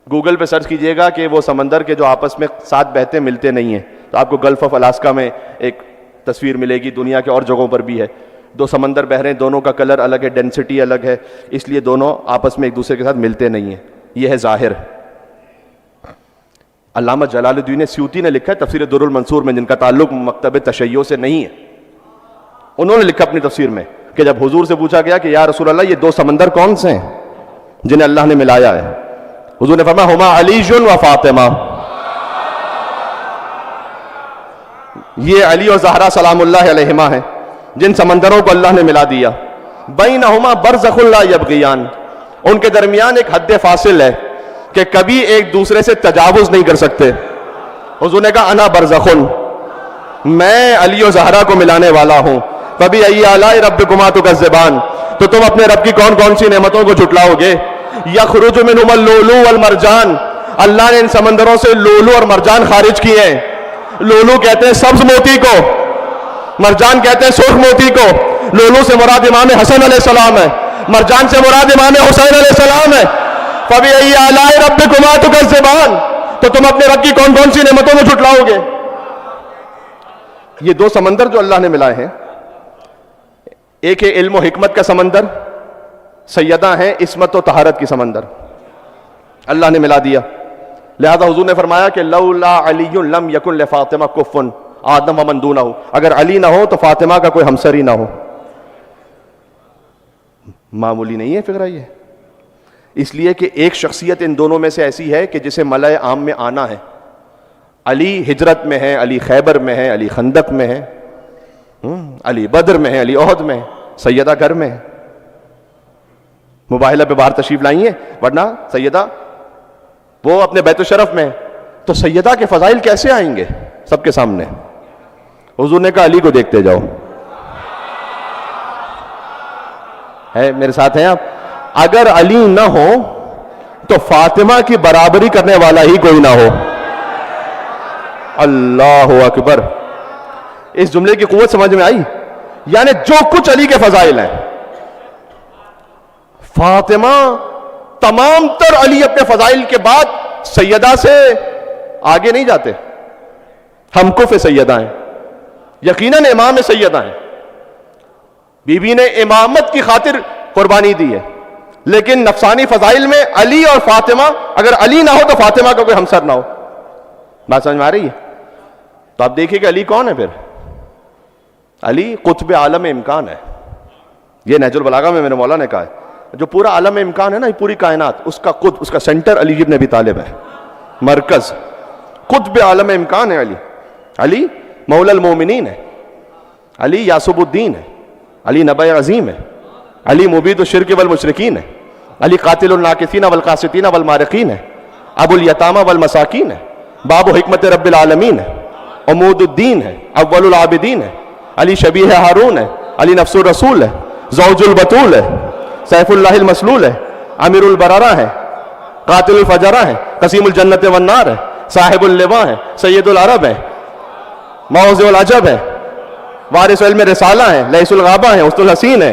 گوگل پہ سرچ کیجئے گا کہ وہ سمندر کے جو آپس میں ساتھ بہتے ملتے نہیں ہیں تو آپ کو گلف آف الاسکا میں ایک تصویر ملے گی. دنیا کے اور جگہوں پر بھی ہے. دو سمندر بہ رہے ہیں, دونوں کا کلر الگ ہے, ڈینسٹی الگ ہے, اس لیے دونوں آپس میں ایک دوسرے کے ساتھ ملتے نہیں ہیں. یہ ہے ظاہر. علامہ جلال الدین سیوطی نے لکھا ہے تفسیر در المنصور میں, جن کا تعلق مکتب تشیع سے نہیں ہے. انہوں نے لکھا اپنی تفسیر میں کہ جب حضور سے پوچھا گیا کہ یا رسول اللہ یہ دو سمندر کون سے ہیں جنہیں اللہ نے ملایا ہے, حضور نے فرمایا ہما علی و فاطمہ. یہ علی اور زہرا سلام اللہ علیہما ہیں جن سمندروں کو اللہ نے ملا دیا. بینہما برزخ لا یبغیان. ان کے درمیان ایک حد فاصل ہے کہ کبھی ایک دوسرے سے تجاوز نہیں کر سکتے. حضور نے کہا انا برزخن, میں علی و زہرا کو ملانے والا ہوں. فبأی آلاء ربکما تکذبان. تو تم اپنے رب کی کون کون سی نعمتوں کو جھٹلاؤ گے. یخرج منہما اللؤلؤ والمرجان. اللہ نے ان سمندروں سے لولو اور مرجان خارج کیے ہیں. لولو کہتے ہیں سبز موتی کو, مرجان کہتے ہیں سرخ موتی کو. لولو سے مراد امام حسن علیہ السلام ہے, مرجان سے مراد امام حسین علیہ السلام ہے. فبأی آلاء ربکما تکذبان. تو تم اپنے رب کی کون کون سی نعمتوں کو جھٹلاؤ گے. یہ دو سمندر جو اللہ نے ملائے ہیں, ایک ہے علم و حکمت کا سمندر, سیدہ ہیں عصمت و طہارت کی سمندر, اللہ نے ملا دیا. لہذا حضور نے فرمایا کہ لولا علی لم یکن لفاطمہ کف آدم ومن دونہ. اگر علی نہ ہو تو فاطمہ کا کوئی ہمسر ہی نہ ہو. معمولی نہیں ہے فکرہ یہ, اس لیے کہ ایک شخصیت ان دونوں میں سے ایسی ہے کہ جسے ملأ عام میں آنا ہے. علی ہجرت میں ہے, علی خیبر میں ہے, علی خندق میں ہے, علی بدر میں ہے, علی احد میں ہے, سیدہ گھر میں ہے. مباہلہ پہ باہر تشریف لائیں ہیں, ورنہ سیدہ وہ اپنے بیت الشرف میں. تو سیدہ کے فضائل کیسے آئیں گے سب کے سامنے. حضور نے کہا علی کو دیکھتے جاؤ. ہے میرے ساتھ ہیں آپ. اگر علی نہ ہو تو فاطمہ کی برابری کرنے والا ہی کوئی نہ ہو. اللہ اکبر. اس جملے کی قوت سمجھ میں آئی. یعنی جو کچھ علی کے فضائل ہیں, فاطمہ تمام تر علی اپنے فضائل کے بعد سیدہ سے آگے نہیں جاتے. ہم کف سیدہ ہیں, یقیناً امام سیدہ ہیں. بی بی نے امامت کی خاطر قربانی دی ہے, لیکن نفسانی فضائل میں علی اور فاطمہ, اگر علی نہ ہو تو فاطمہ کا کوئی ہمسر نہ ہو. بات سمجھ میں آ رہی ہے؟ تو آپ دیکھیے کہ علی کون ہے پھر. علی قطب عالم امکان ہے. یہ نہج البلاغہ میں میرے مولا نے کہا ہے, جو پورا عالم امکان ہے نا, یہ پوری کائنات, اس کا قطب, اس کا سینٹر علی ابن ابی طالب ہے, مرکز, قطب عالم امکان ہے علی. علی مولا المومنین ہے, علی یاسب الدین ہے, علی نبی عظیم ہے, علی مبید الشرک والمشرکین ہے, علی قاتل الناکثین والقاسطین والمارقین ہے, ابو الیتامہ والمساکین ہے, باب حکمت رب العالمین ہے, عمود الدین ہے, اول العابدین ہے, علی شبیہ ہارون ہے, علی نفس الرسول ہے, زوج البتول ہے, سیف اللہ المسلول ہے, امیر البررہ ہے, قاتل الفجرہ ہے, قسیم الجنت والنار ہے, صاحب اللواء ہے, سید العرب ہے, موضع العجب ہے, وارث علم رسالہ ہے, لیس الغابہ ہے, اسد الحسین ہے,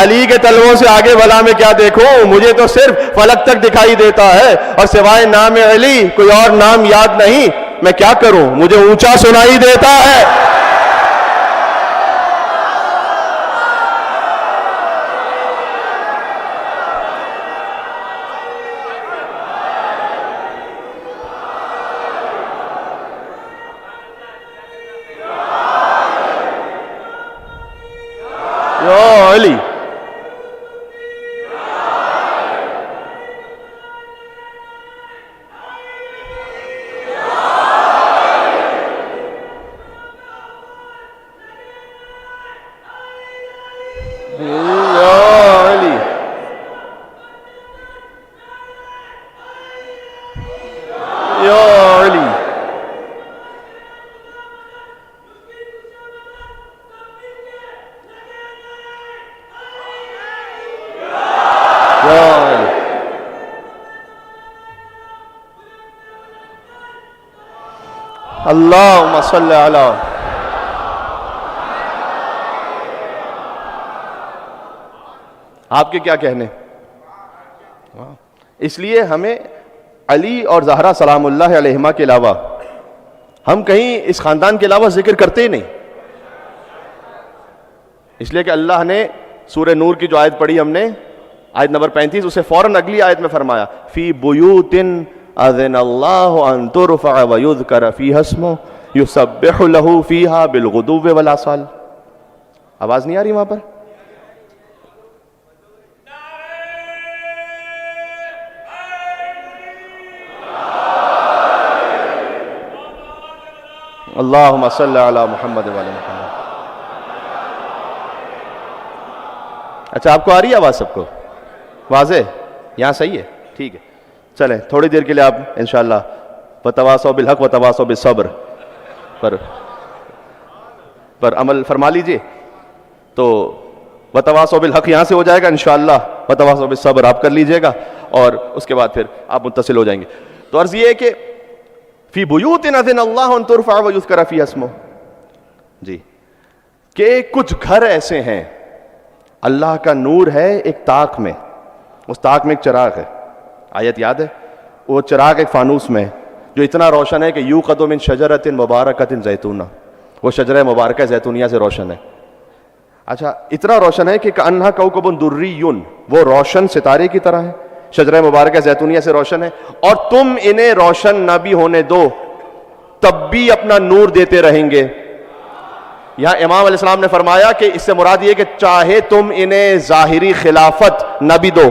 علی کے تلووں سے آگے بھلا میں کیا دیکھوں، مجھے تو صرف فلک تک دکھائی دیتا ہے، اور سوائے نام علی کوئی اور نام یاد نہیں، میں کیا کروں، مجھے اونچا سنائی دیتا ہے۔ یا علی، اللہم صلی علی۔ آپ کے کیا کہنے، اس لیے ہمیں علی اور زہرا سلام اللہ علیہما کے علاوہ ہم کہیں اس خاندان کے علاوہ ذکر کرتے ہی نہیں، اس لیے کہ اللہ نے سورہ نور کی جو آیت پڑھی ہم نے، آیت نمبر 35، اسے فوراً اگلی آیت میں فرمایا فی بیوت اذن اللہ ان ترفع ویذکر فیہا اسمہ یسبح لہ فیہا بالغدو والآصال۔ آواز نہیں آ رہی وہاں پر؟ اللہم صلی علی محمد وعلی محمد۔ اچھا آپ کو آ رہی ہے آواز، سب کو واضح؟ یہاں صحیح ہے، ٹھیک ہے، چلیں تھوڑی دیر کے لیے آپ انشاءاللہ وتواصوا بالحق وتواصوا بالصبر پر عمل فرما لیجئے، تو وتواصوا بالحق یہاں سے ہو جائے گا انشاءاللہ، وتواصوا بالصبر آپ کر لیجئے گا، اور اس کے بعد پھر آپ متصل ہو جائیں گے۔ تو عرض یہ ہے کہ فی بیوت اذن اللہ ان ترفع ویذکر فیہا اسمہ، جی، کہ کچھ گھر ایسے ہیں اللہ کا نور ہے ایک طاق میں، اس طاق میں ایک چراغ ہے، آیت یاد ہے؟ وہ چراغ ایک فانوس میں جو اتنا روشن ہے کہ یوقد من شجرۃ مبارکۃ زیتونہ، وہ شجرہ مبارکہ زیتونیہ سے روشن ہے۔ اچھا اتنا روشن ہے کہ کأنہا کوکب دری، وہ روشن ستارے کی طرح ہے، شجرہ مبارکہ زیتونیہ سے روشن ہے، اور تم انہیں روشن نہ بھی ہونے دو تب بھی اپنا نور دیتے رہیں گے۔ یہاں امام علیہ السلام نے فرمایا کہ اس سے مراد یہ کہ چاہے تم انہیں ظاہری خلافت نہ بھی دو،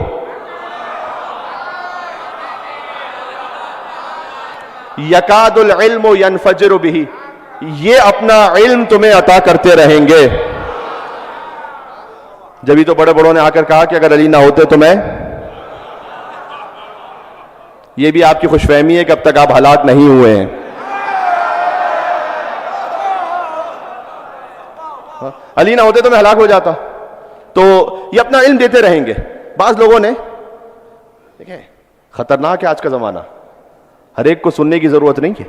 یکاد العلم ینفجر بہ، یہ اپنا علم تمہیں عطا کرتے رہیں گے۔ جبھی تو بڑے بڑوں نے آ کر کہا کہ اگر علی نہ ہوتے تو میں، یہ بھی آپ کی خوش فہمی ہے کہ اب تک آپ ہلاک نہیں ہوئے ہیں۔ علی نہ ہوتے تو میں ہلاک ہو جاتا۔ تو یہ اپنا علم دیتے رہیں گے۔ بعض لوگوں نے، دیکھیں خطرناک ہے آج کا زمانہ، ہر ایک کو سننے کی ضرورت نہیں ہے۔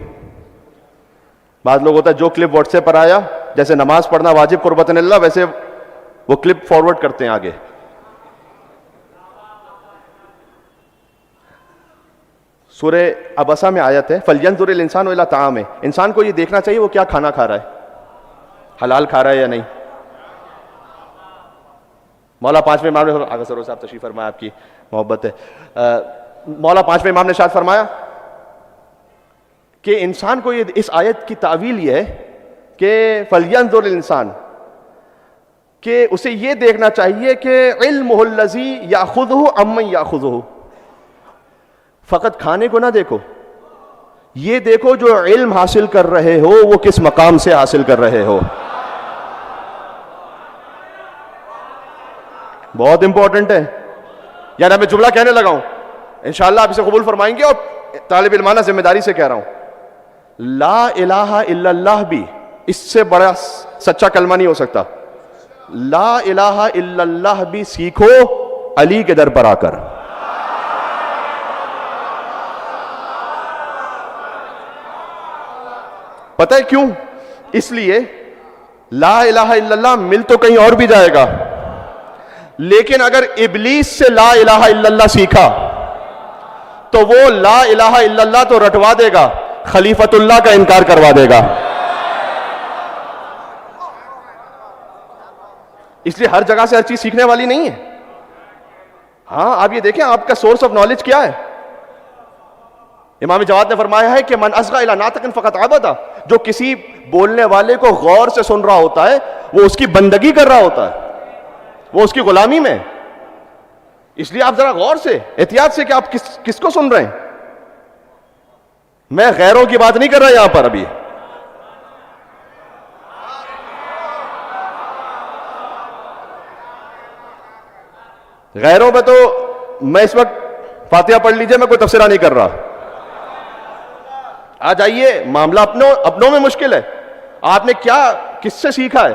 بعض لوگ ہوتا ہے جو کلپ واٹس ایپ پر آیا، جیسے نماز پڑھنا واجب قربۃ اللہ، ویسے وہ کلپ فارورڈ کرتے ہیں آگے۔ سورہ عبسہ میں آیت ہے فَلْيَنْظُرِ الْإِنسَانُ إِلَىٰ طَعَامِهِ، انسان کو یہ دیکھنا چاہیے وہ کیا کھانا کھا رہا ہے، حلال کھا رہا ہے یا نہیں۔ مولا پانچویں امام نے، آگے سرور صاحب تشریف فرمایا، آپ کی محبت ہے، مولا پانچویں امام نے ارشاد فرمایا کہ انسان کو یہ، اس آیت کی تعویل یہ ہے کہ فَلْيَنْظُرِ الْإِنسان، کہ اسے یہ دیکھنا چاہیے کہ عِلْمُهُ الَّذِي يَأْخُذُهُ عَمَّنْ يَأْخُذُهُ، فقط کھانے کو نہ دیکھو، یہ دیکھو جو علم حاصل کر رہے ہو وہ کس مقام سے حاصل کر رہے ہو۔ بہت امپورٹنٹ ہے، یعنی میں جملہ کہنے لگا ہوں، انشاءاللہ آپ اسے قبول فرمائیں گے، اور طالب علمانہ ذمہ داری سے کہہ رہا ہوں، لا الہ الا اللہ بھی اس سے بڑا سچا کلمہ نہیں ہو سکتا۔ لا الہ الا اللہ بھی سیکھو علی کے در پر آ کر۔ پتہ ہے کیوں؟ اس لیے لا الہ الا اللہ مل تو کہیں اور بھی جائے گا، لیکن اگر ابلیس سے لا الہ الا اللہ سیکھا تو وہ لا الہ الا اللہ تو رٹوا دے گا، خلیفۃ اللہ کا انکار کروا دے گا. اس لیے ہر جگہ سے ہر چیز سیکھنے والی نہیں ہے. ہاں آپ یہ دیکھیں آپ کا سورس آف نالج کیا ہے. امام جواد نے فرمایا ہے کہ من اصغى الى ناطق فقط عبد، جو کسی بولنے والے کو غور سے سن رہا ہوتا ہے وہ اس کی بندگی کر رہا ہوتا ہے، وہ اس کی غلامی میں. اس لیے آپ ذرا غور سے احتیاط سے کہ آپ کس کو سن رہے ہیں. میں غیروں کی بات نہیں کر رہا یہاں پر ابھی. غیروں پہ تو میں اس وقت فاتحہ پڑھ لیجئے، میں کوئی تفسیرہ نہیں کر رہا. آ جائیے، معاملہ اپنوں میں مشکل ہے. آپ نے کیا کس سے سیکھا ہے؟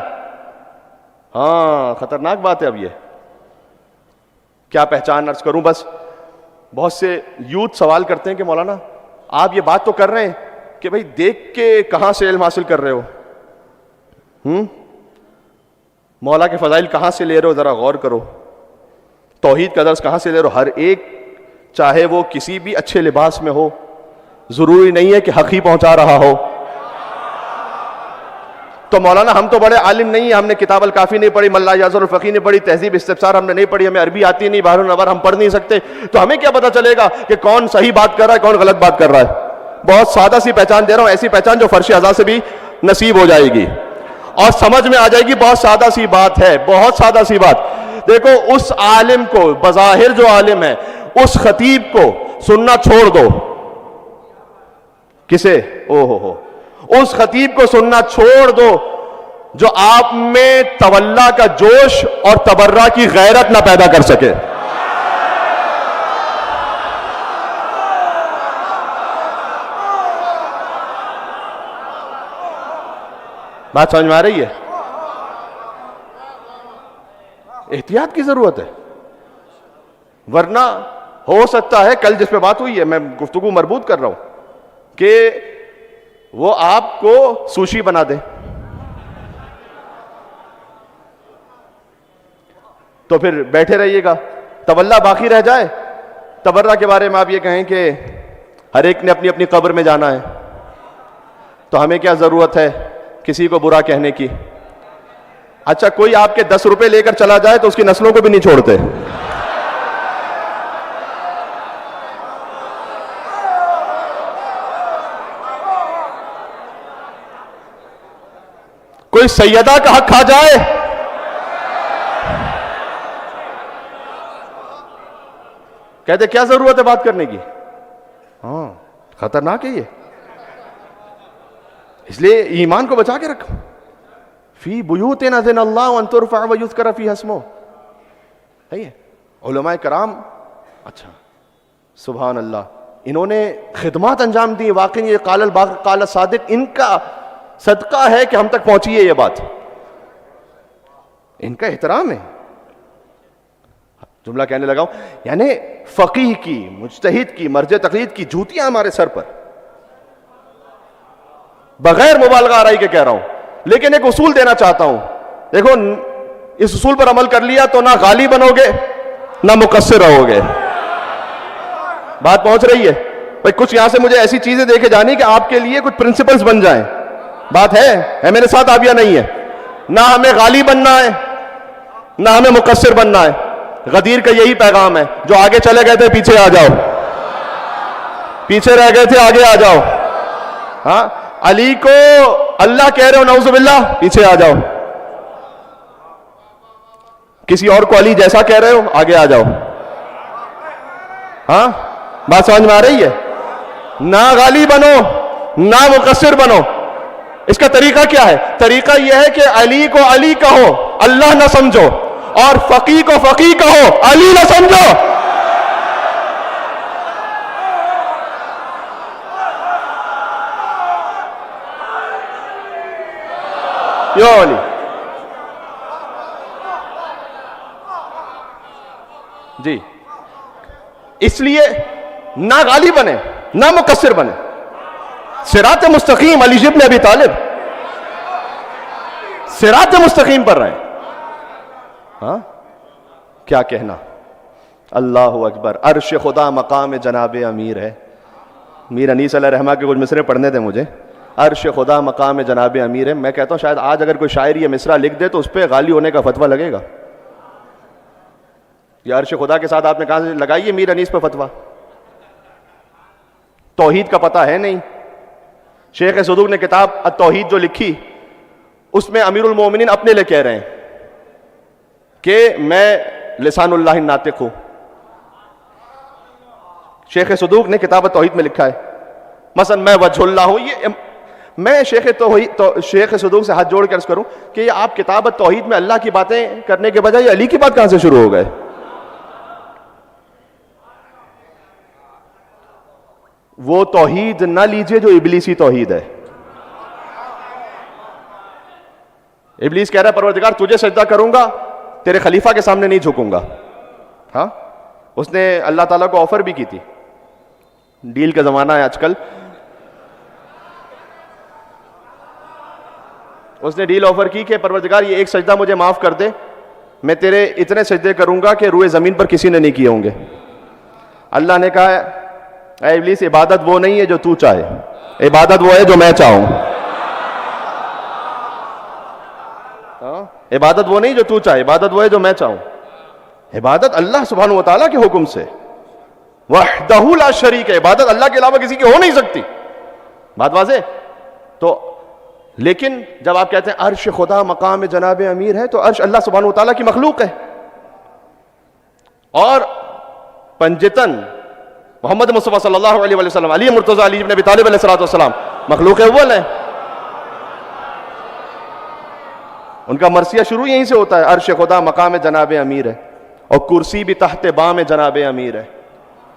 ہاں خطرناک بات ہے. اب یہ کیا پہچان عرض کروں. بس بہت سے یوتھ سوال کرتے ہیں کہ مولانا آپ یہ بات تو کر رہے ہیں کہ بھئی دیکھ کے کہاں سے علم حاصل کر رہے ہو، مولا کے فضائل کہاں سے لے رہے ہو، ذرا غور کرو. توحید کا درس کہاں سے لے رہے ہو. ہر ایک چاہے وہ کسی بھی اچھے لباس میں ہو، ضروری نہیں ہے کہ حق ہی پہنچا رہا ہو. تو مولانا ہم تو بڑے عالم نہیں ہیں، ہم نے کتاب الکافی نہیں پڑھی، ملا یاسر الفقی نہیں پڑھی، تہذیب استفسار ہم نے نہیں پڑھی، ہمیں عربی آتی نہیں، بحر النور ہم پڑھ نہیں سکتے، تو ہمیں کیا پتا چلے گا کہ کون صحیح بات کر رہا ہے کون غلط بات کر رہا ہے. بہت سادہ سی پہچان دے رہا ہوں، ایسی پہچان جو فرش اعضاء سے بھی نصیب ہو جائے گی اور سمجھ میں آ جائے گی. بہت سادہ سی بات ہے، بہت سادہ سی بات. دیکھو اس عالم کو، بظاہر جو عالم ہے، اس خطیب کو سننا چھوڑ دو. کسے؟ ہو اس خطیب کو سننا چھوڑ دو جو آپ میں تولا کا جوش اور تبرہ کی غیرت نہ پیدا کر سکے. بات سمجھ میں آ رہی ہے؟ احتیاط کی ضرورت ہے، ورنہ ہو سکتا ہے کل جس پہ بات ہوئی ہے، میں گفتگو مربوط کر رہا ہوں، کہ وہ آپ کو سوشی بنا دے تو پھر بیٹھے رہیے گا، تولا باقی رہ جائے. تبرہ کے بارے میں آپ یہ کہیں کہ ہر ایک نے اپنی اپنی قبر میں جانا ہے، تو ہمیں کیا ضرورت ہے کسی کو برا کہنے کی. اچھا کوئی آپ کے 10 روپے لے کر چلا جائے تو اس کی نسلوں کو بھی نہیں چھوڑتے. کوئی سیدہ کا حق کھا جائے کہتے کیا ضرورت ہے بات کرنے کی. ہاں خطرناک ہے یہ. اس لیے ایمان کو بچا کے رکھو. فی بیوت اذن اللہ ان ترفع ویذکر فیہا اسمہ. علماء کرام، اچھا سبحان اللہ، انہوں نے خدمات انجام دی. واقعی یہ قال الباقر قال الصادق، ان کا صدقہ ہے کہ ہم تک پہنچی ہے یہ بات، ان کا احترام ہے. جملہ کہنے لگا ہوں، یعنی فقیہ کی، مجتہد کی، مرجع تقلید کی جوتیاں ہمارے سر پر، بغیر مبالغہ آرائی کے کہہ رہا ہوں. لیکن ایک اصول دینا چاہتا ہوں. دیکھو اس اصول پر عمل کر لیا تو نہ غالی بنو گے نہ مقصر رہو گے. بات پہنچ رہی ہے بھائی؟ کچھ یہاں سے مجھے ایسی چیزیں دیکھے جانی کہ آپ کے لیے کچھ پرنسپلز بن جائیں. بات ہے میرے ساتھ آپ یا نہیں ہے؟ نہ ہمیں غالی بننا ہے نہ ہمیں مقصر بننا ہے. غدیر کا یہی پیغام ہے. جو آگے چلے گئے تھے پیچھے آ جاؤ، پیچھے رہ گئے تھے آگے آ جاؤ. ہاں علی کو اللہ کہہ رہے ہو نعوذ باللہ، پیچھے آ جاؤ. کسی اور کو علی جیسا کہہ رہے ہو، آگے آ جاؤ. ہاں بات سمجھ میں آ رہی ہے؟ نہ غالی بنو نہ مقصر بنو. اس کا طریقہ کیا ہے؟ طریقہ یہ ہے کہ علی کو علی کہو، اللہ نہ سمجھو، اور فقیہ کو فقیہ کہو، علی نہ سمجھو. یو علی. جی اس لیے نہ غالی بنے نہ مقصر بنے. صراط مستقیم، علی ابن ابی طالب صراط مستقیم پر رہے. ہاں کیا کہنا. اللہ اکبر. عرش خدا مقام جناب امیر ہے. میر انیس علیہ رحمہ کے کچھ مصرے پڑھنے تھے مجھے. عرش خدا مقام جناب امیر ہے. میں کہتا ہوں شاید آج اگر کوئی شاعر یہ مصرع لکھ دے تو اس پہ غالی ہونے کا فتویٰ لگے گا. یہ عرش خدا کے ساتھ آپ نے کہاں سے لگائی ہے میر انیس پہ فتویٰ؟ توحید کا پتہ ہے نہیں. شیخ صدوق نے کتاب التوحید جو لکھی اس میں امیر المومنین اپنے لیے کہہ رہے ہیں کہ میں لسان اللہ ناطق ہوں. شیخ صدوق نے کتاب التوحید میں لکھا ہے مثلا میں وجہ اللہ ہوں. یہ میں شیخ صدوق سے ہاتھ جوڑ کے عرض کروں کہ یہ آپ کتاب التوحید میں اللہ کی باتیں کرنے کے بجائے علی کی بات کہاں سے شروع ہو گئے؟ وہ توحید نہ لیجئے جو ابلیسی توحید ہے. ابلیس کہہ رہا ہے پروردگار تجھے سجدہ کروں گا تیرے خلیفہ کے سامنے نہیں جھکوں گا. ہاں اس نے اللہ تعالیٰ کو آفر بھی کی تھی. ڈیل کا زمانہ ہے آج کل. اس نے ڈیل آفر کی کہ پروردگار یہ ایک سجدہ مجھے معاف کر دے میں تیرے اتنے سجدے کروں گا کہ روئے زمین پر کسی نے نہیں کیے ہوں گے. اللہ نے کہا اے ابلیس عبادت وہ نہیں ہے جو تو چاہے, عبادت وہ ہے جو میں چاہوں. عبادت وہ نہیں جو تو چاہے, عبادت وہ ہے جو میں چاہوں. عبادت اللہ سبحانہ و تعالیٰ کے حکم سے وحدہ لا شریک ہے. عبادت اللہ کے علاوہ کسی کی ہو نہیں سکتی. بات واضح؟ تو لیکن جب آپ کہتے ہیں عرش خدا مقام جناب امیر ہے تو عرش اللہ سبحانہ و تعالیٰ کی مخلوق ہے, اور پنجتن محمد مصطفیٰ صلی اللہ علیہ وسلم علی مرتضیٰ علی ابن ابی طالب علیہ السلام مخلوق اول ہے. ان کا مرثیہ شروع یہیں سے ہوتا ہے. عرش خدا مقام جناب امیر ہے اور کرسی بھی تحت بام جناب امیر ہے.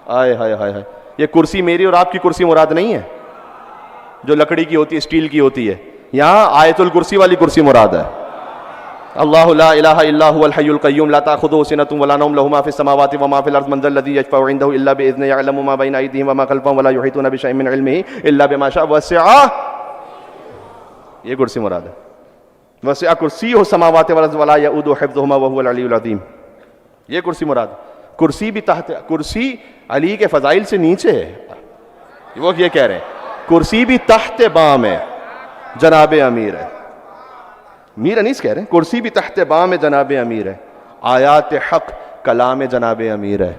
آئے ہائے ہائے ہائے. یہ کرسی میری اور آپ کی کرسی مراد نہیں ہے جو لکڑی کی ہوتی ہے, اسٹیل کی ہوتی ہے. یہاں آیت الکرسی والی کرسی مراد ہے. اللہ لا الہ الا هو الحی القیوم لا تأخذه سنة ولا نوم له ما في السماوات وما في الارض من ذا الذي يشفع عنده الا باذنه يعلم ما بين ايديهم وما خلفهم ولا يحيطون بشيء من علمه الا بما شاء وسع. یہ کرسی مراد ہے. وسع کرسیہ السماوات والارض ولا يؤوده حفظهما وهو العلی العظیم. یہ کرسی مراد. کرسی بھی تحت, کرسی علی کے فضائل سے نیچے ہے. وہ یہ کہہ رہے ہیں کرسی بھی تحت بام ہے جناب امیر ہے. میر انیس کہہ رہے ہیں کرسی بھی تحت بام جناب امیر ہے. آیات حق کلام جناب امیر ہے.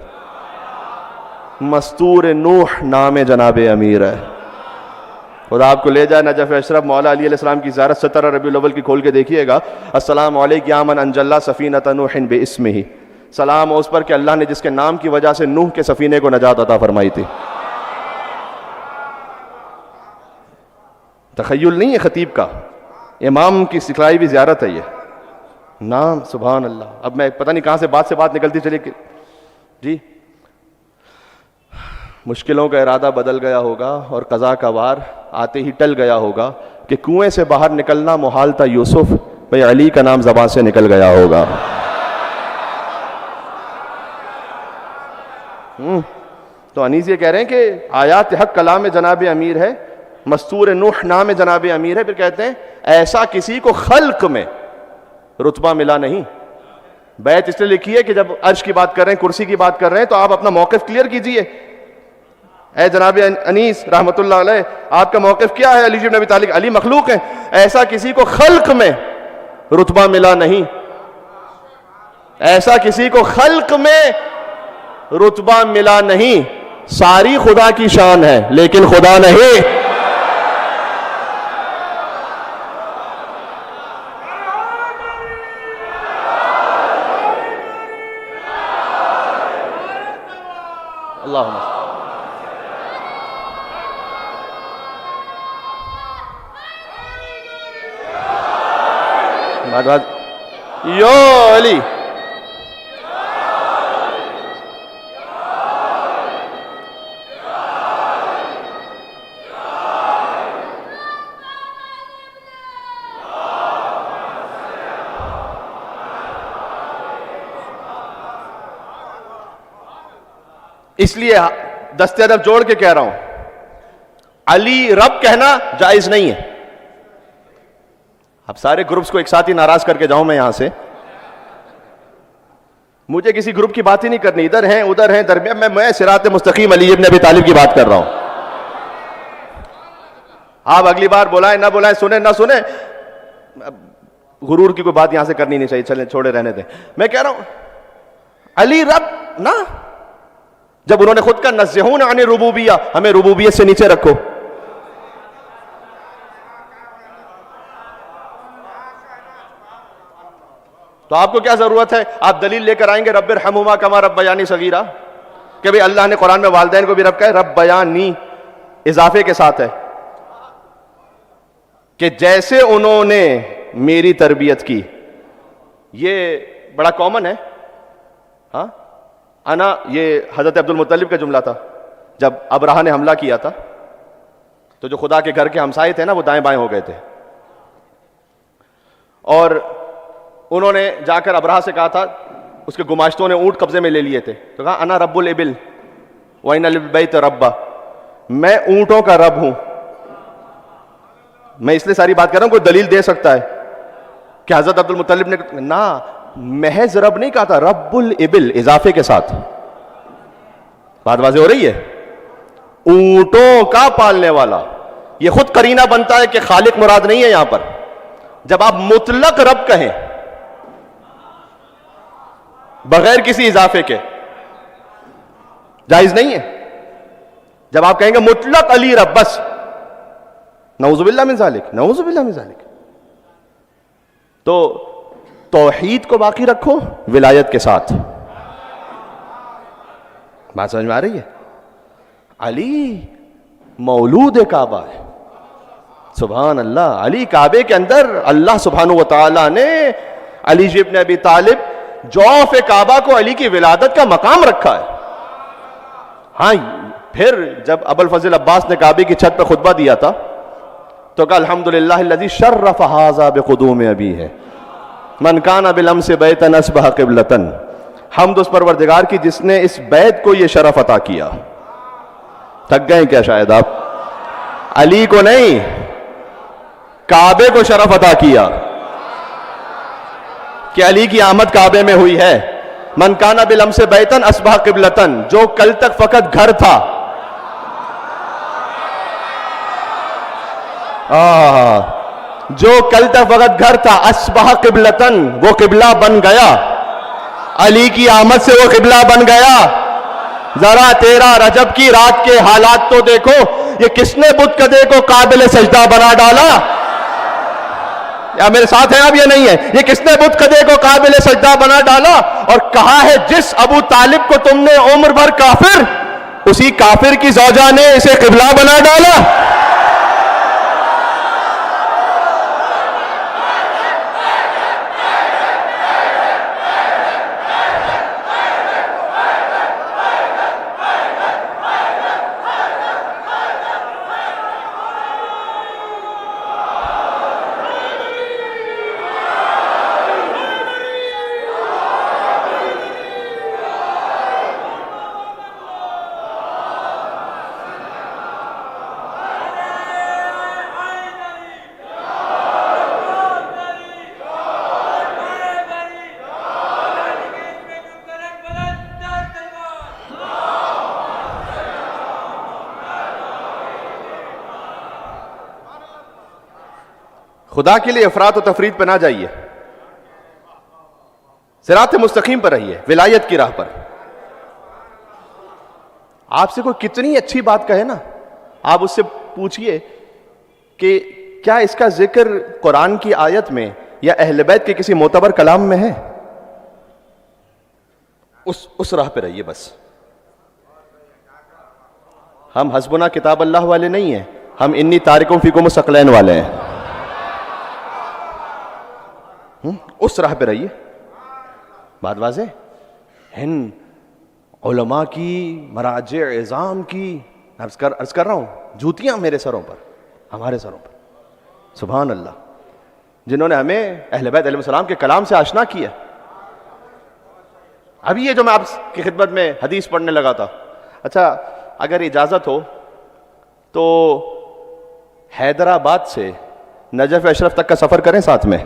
مستور نوح نام جناب امیر ہے. خدا آپ کو لے جائے نجف اشرف مولا علی علیہ السلام کی زیارت 17 ربیع الاول کی کھول کے دیکھیے گا. السلام علیک یا من انجلہ سفینۃ نوح باسمہ. سلام اس پر کہ اللہ نے جس کے نام کی وجہ سے نوح کے سفینے کو نجات عطا فرمائی تھی. تخیل نہیں ہے خطیب کا, امام کی سکھلائی بھی زیارت ہے یہ نام. سبحان اللہ. اب میں پتہ نہیں کہاں سے بات نکلتی چلی جی. مشکلوں کا ارادہ بدل گیا ہوگا اور قضا کا وار آتے ہی ٹل گیا ہوگا کہ کنویں سے باہر نکلنا محال تھا یوسف, بھئی علی کا نام زبان سے نکل گیا ہوگا. تو انیس یہ کہہ رہے ہیں کہ آیات حق کلام جناب امیر ہے, مستور نوح نام جناب امیر ہے. پھر کہتے ہیں ایسا کسی کو خلق میں رتبہ ملا نہیں. بیت اس لیے لکھی ہے کہ جب عرش کی بات کر رہے ہیں, کرسی کی بات کر رہے ہیں, تو آپ اپنا موقف کلیئر کیجئے. اے جناب انیس رحمت اللہ علیہ, آپ کا موقف کیا ہے؟ علی بن ابی طالب, علی مخلوق ہے. ایسا کسی کو خلق میں رتبہ ملا نہیں. ایسا کسی کو خلق میں رتبہ ملا نہیں. ساری خدا کی شان ہے لیکن خدا نہیں. اللہم یو علی. اس لیے دست ادب جوڑ کے کہہ رہا ہوں, علی رب کہنا جائز نہیں ہے. اب سارے گروپس کو ایک ساتھ ہی ناراض کر کے جاؤں میں یہاں سے. مجھے کسی گروپ کی بات ہی نہیں کرنی, ادھر ہیں ادھر ہیں درمیان میں صراط مستقیم علی ابن ابی طالب کی بات کر رہا ہوں. آپ اگلی بار بلائیں نہ بلائیں, سنیں نہ سنیں, غرور کی کوئی بات یہاں سے کرنی نہیں چاہیے, چلیں چھوڑے رہنے دیں. میں کہہ رہا ہوں علی رب نا, جب انہوں نے خود کا نزہون عن ربوبیہ, ہمیں ربوبیت سے نیچے رکھو. تو آپ کو کیا ضرورت ہے, آپ دلیل لے کر آئیں گے رب ارحمہما کما ربیانی صغیرہ, کہ بھئی اللہ نے قرآن میں والدین کو بھی رب کہا ہے, ربیانی اضافے کے ساتھ ہے, کہ جیسے انہوں نے میری تربیت کی. یہ بڑا کامن ہے. ہاں انا, یہ حضرت عبد المطلب کا جملہ تھا. جب ابرہہ نے حملہ کیا تھا تو جو خدا کے گھر کے ہمسائے تھے نا, وہ دائیں بائیں ہو گئے تھے, اور انہوں نے جا کر ابرہہ سے کہا تھا, اس کے گماشتوں نے اونٹ قبضے میں لے لیے تھے, تو کہا انا رب الابل وَإِنَّ لِلْبَيْتِ رَبًّا, میں اونٹوں کا رب ہوں. میں اس لیے ساری بات کر رہا ہوں, کوئی دلیل دے سکتا ہے کہ حضرت عبد المطلب نے نا محض رب نہیں کہا تھا, رب الابل اضافے کے ساتھ. بات واضح ہو رہی ہے, اونٹوں کا پالنے والا. یہ خود قرینہ بنتا ہے کہ خالق مراد نہیں ہے یہاں پر. جب آپ مطلق رب کہیں بغیر کسی اضافے کے, جائز نہیں ہے. جب آپ کہیں گے مطلق علی رب بس, نعوذ باللہ من ذالک, نعوذ باللہ من ذالک. تو توحید کو باقی رکھو ولایت کے ساتھ. بات سمجھ میں آ رہی ہے؟ علی مولود کعبہ ہے. سبحان اللہ, علی کعبے کے اندر اللہ سبحانہ و تعالی نے علی ابن ابی طالب جوف کعبہ کو علی کی ولادت کا مقام رکھا ہے. ہاں پھر جب ابو الفضل عباس نے کعبے کی چھت پہ خطبہ دیا تھا تو کہا الحمدللہ الذی شرف ھذا بقدوم ابیہ من کان بالامس بیتا اصبح قبلۃ. حمد اس پروردگار کی جس نے اس بیت کو یہ شرف عطا کیا. تھک گئے کیا شاید آپ؟ علی کو نہیں, کعبے کو شرف عطا کیا کہ علی کی آمد کعبے میں ہوئی ہے. من کان بالامس بیتا اصبح قبلۃ, جو کل تک فقط گھر تھا, جو کل تک وقت گھر تھا, اصبح قبلتن, وہ قبلہ بن گیا. علی کی آمد سے وہ قبلہ بن گیا. ذرا 13 رجب کی رات کے حالات تو دیکھو, یہ کس نے بت کدے کو قابل سجدہ بنا ڈالا؟ یا میرے ساتھ ہیں آپ یا نہیں ہے؟ یہ کس نے بت کدے کو قابل سجدہ بنا ڈالا؟ اور کہا ہے جس ابو طالب کو تم نے عمر بھر کافر, اسی کافر کی زوجہ نے اسے قبلہ بنا ڈالا. خدا کے لیے افراط و تفرید پہ نہ جائیے, صراط مستقیم پر رہیے, ولایت کی راہ پر. آپ سے کوئی کتنی اچھی بات کہے نا, آپ اس سے پوچھئے کہ کیا اس کا ذکر قرآن کی آیت میں یا اہل بیت کے کسی معتبر کلام میں ہے. اس راہ پہ رہیے بس. ہم حسبنا کتاب اللہ والے نہیں ہیں, ہم انی تارکم فیکم الثقلین والے ہیں. اس راہ پہ رہیے. بات واضح. ہند علماء کی, مراجع عظام کی, عرض کر رہا ہوں, جوتیاں میرے سروں پر, ہمارے سروں پر. سبحان اللہ, جنہوں نے ہمیں اہل بیت علیہ السلام کے کلام سے آشنا کیا. ابھی یہ جو میں آپ کی خدمت میں حدیث پڑھنے لگا تھا, اچھا اگر اجازت ہو تو حیدرآباد سے نجف اشرف تک کا سفر کریں ساتھ میں.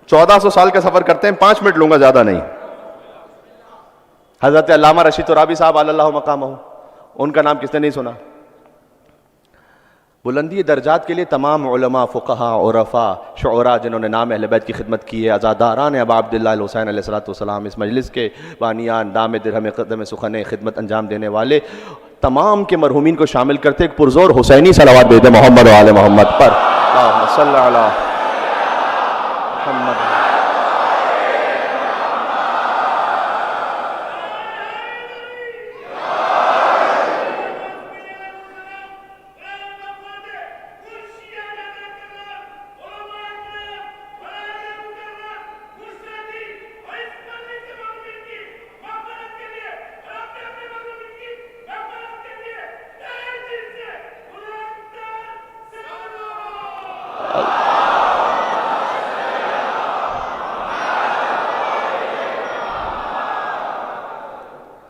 1400 سال کا سفر کرتے ہیں, 5 منٹ لوں گا, زیادہ نہیں. حضرت علامہ رشید ترابی صاحب علی اللہ مقامہ, ان کا نام کس نے نہیں سنا؟ بلندی درجات کے لیے تمام علماء, فقہاء, عرفاء, شعراء جنہوں نے نام اہل بیت کی خدمت کی ہے, عزاداران ابا عبداللہ الحسین علیہ السلام, اس مجلس کے بانیان, دام درہم قدم سخن خدمت انجام دینے والے, تمام کے مرحومین کو شامل کرتے ایک پرزور حسینی صلوات بھیجیں محمد و آل محمد پر. اللہم صلی علی محمد.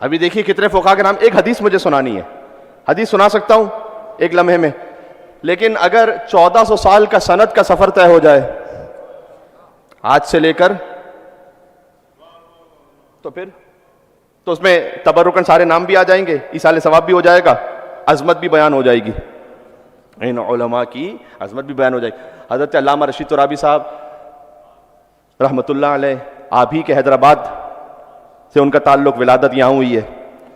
ابھی دیکھیے کتنے فقہاء کے نام. ایک حدیث مجھے سنانی ہے, حدیث سنا سکتا ہوں ایک لمحے میں, لیکن اگر 1400 سال کا سند کا سفر طے ہو جائے آج سے لے کر, تو پھر تو اس میں تبرکن سارے نام بھی آ جائیں گے, ایصال ثواب بھی ہو جائے گا, عظمت بھی بیان ہو جائے گی, ان علماء کی عظمت بھی بیان ہو جائے گی. حضرت علامہ رشید ترابی صاحب رحمۃ اللہ علیہ, آپ ہی کے حیدرآباد سے ان کا تعلق, ولادت یہاں ہوئی ہے,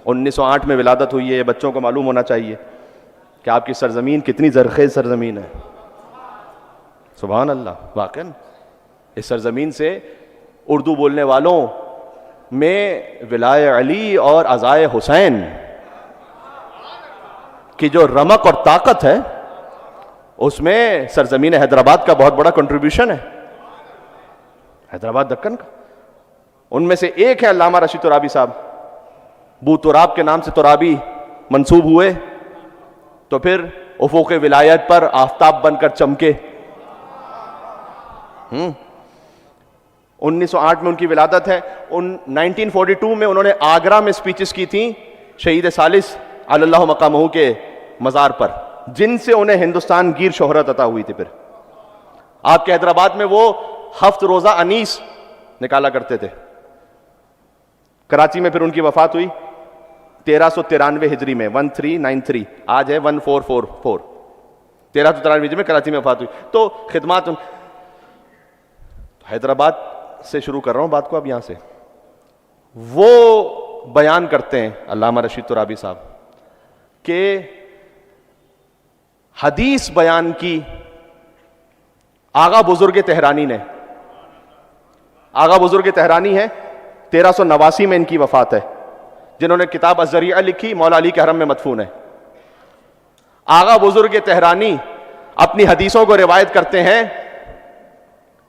1908 میں ولادت ہوئی ہے. یہ بچوں کو معلوم ہونا چاہیے کہ آپ کی سرزمین کتنی زرخیز سرزمین ہے. سبحان اللہ. واقعا اس سرزمین سے اردو بولنے والوں میں ولائے علی اور عزائے حسین کی جو رمق اور طاقت ہے, اس میں سرزمین حیدرآباد کا بہت بڑا کنٹریبیوشن ہے, حیدرآباد دکن کا. ان میں سے ایک ہے علامہ رشید ترابی صاحب. بو تراب کے نام سے ترابی منسوب ہوئے تو پھر افق ولایت پر آفتاب بن کر چمکے. 1908 میں ان کی ولادت ہے. 1942 میں انہوں نے آگرہ میں سپیچز کی تھیں شہید ثالث علی اللہ مقامہ کے مزار پر, جن سے انہیں ہندوستان گیر شہرت عطا ہوئی تھی. پھر آپ کے حیدرآباد میں وہ ہفت روزہ انیس نکالا کرتے تھے. کراچی میں پھر ان کی وفات ہوئی 1393 ہجری میں, 1393, آج ہے 1444, 1393 ہجری میں کراچی میں وفات ہوئی. تو خدمات حیدرآباد سے شروع کر رہا ہوں بات کو اب یہاں سے. وہ بیان کرتے ہیں علامہ رشید ترابی صاحب کہ حدیث بیان کی آغا بزرگ تہرانی نے, آغا بزرگ تہرانی ہے, 1389 میں ان کی وفات ہے, جنہوں نے کتاب الذریعہ لکھی, مولا علی کے حرم میں مدفون ہے. آغا بزرگ تہرانی اپنی حدیثوں کو روایت کرتے ہیں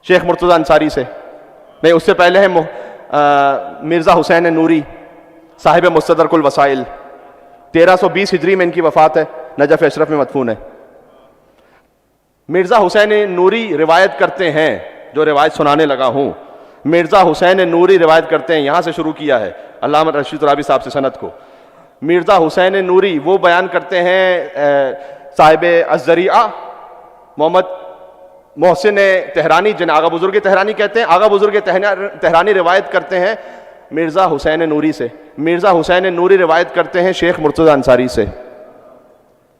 شیخ مرتضیٰ انصاری سے, نہیں اس سے پہلے ہے مرزا حسین نوری صاحب مستدرک الوسائل, 1320 ہجری میں ان کی وفات ہے, نجف اشرف میں مدفون ہے. مرزا حسین نوری روایت کرتے ہیں, جو روایت سنانے لگا ہوں, مرزا حسین نوری روایت کرتے ہیں, یہاں سے شروع کیا ہے علامہ رشید ترابی صاحب سے سند کو. مرزا حسین نوری وہ بیان کرتے ہیں صاحب الذریعہ محمد محسن تہرانی, جنہیں آغا بزرگ تہرانی کہتے ہیں, آغا بزرگ تہرانی روایت کرتے ہیں مرزا حسین نوری سے. مرزا حسین نوری روایت کرتے ہیں شیخ مرتضیٰ انصاری سے.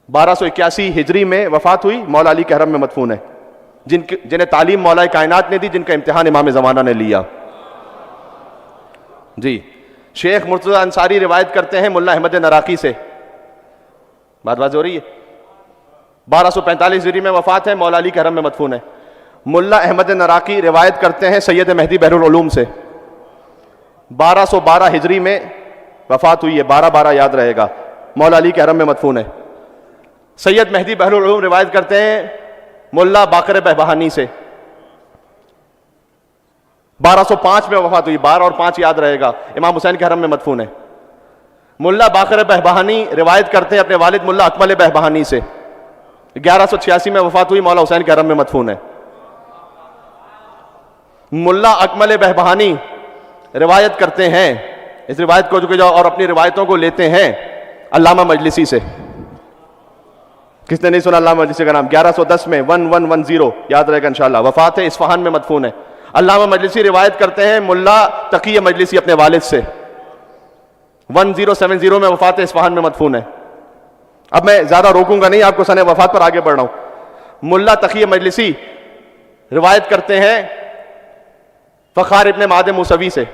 1281 ہجری میں وفات ہوئی, مولا علی کے حرم میں مدفون ہے, جنہیں تعلیم مولا کائنات نے دی, جن کا امتحان امام زمانہ نے لیا. جی, شیخ مرتضیٰ انصاری روایت کرتے ہیں ملا احمد نراقی سے. بات واضح ہو رہی ہے. 1245 ہجری میں وفات ہے, مولا علی کے حرم میں مدفون ہے. ملا احمد نراقی روایت کرتے ہیں سید مہدی بحر العلوم سے. 1212 ہجری میں وفات ہوئی ہے, 12 یاد رہے گا, مولا علی کے حرم میں مدفون ہے. سید مہدی بحر العلوم روایت کرتے ہیں ملا باقر بہبہانی سے. 1205 میں وفات ہوئی, 12 اور 5 یاد رہے گا, امام حسین کے حرم میں مدفون ہے. ملا باقر بہبہانی روایت کرتے ہیں اپنے والد ملا اکمل بہبہانی سے. 1186 میں وفات ہوئی, مولا حسین کے حرم میں مدفون ہے. ملا اکمل بہبہانی روایت کرتے ہیں, اس روایت کو جو اور اپنی روایتوں کو لیتے ہیں علامہ مجلسی سے. کس نے نہیں سنا علامہ مجلسی کا نام؟ 1110 میں 1110 یاد رہے گا انشاءاللہ. وفات ہے اصفہان میں مدفون ہے. علامہ مجلسی روایت کرتے ہیں ملا تقی مجلسی اپنے والد سے، 1070 میں وفات اصفہان میں مدفون ہے۔ اب میں زیادہ روکوں گا نہیں، آپ کو سنِ وفات پر آگے بڑھ رہا ہوں۔ ملا تقی مجلسی روایت کرتے ہیں فخار ابن معد موسوی سے،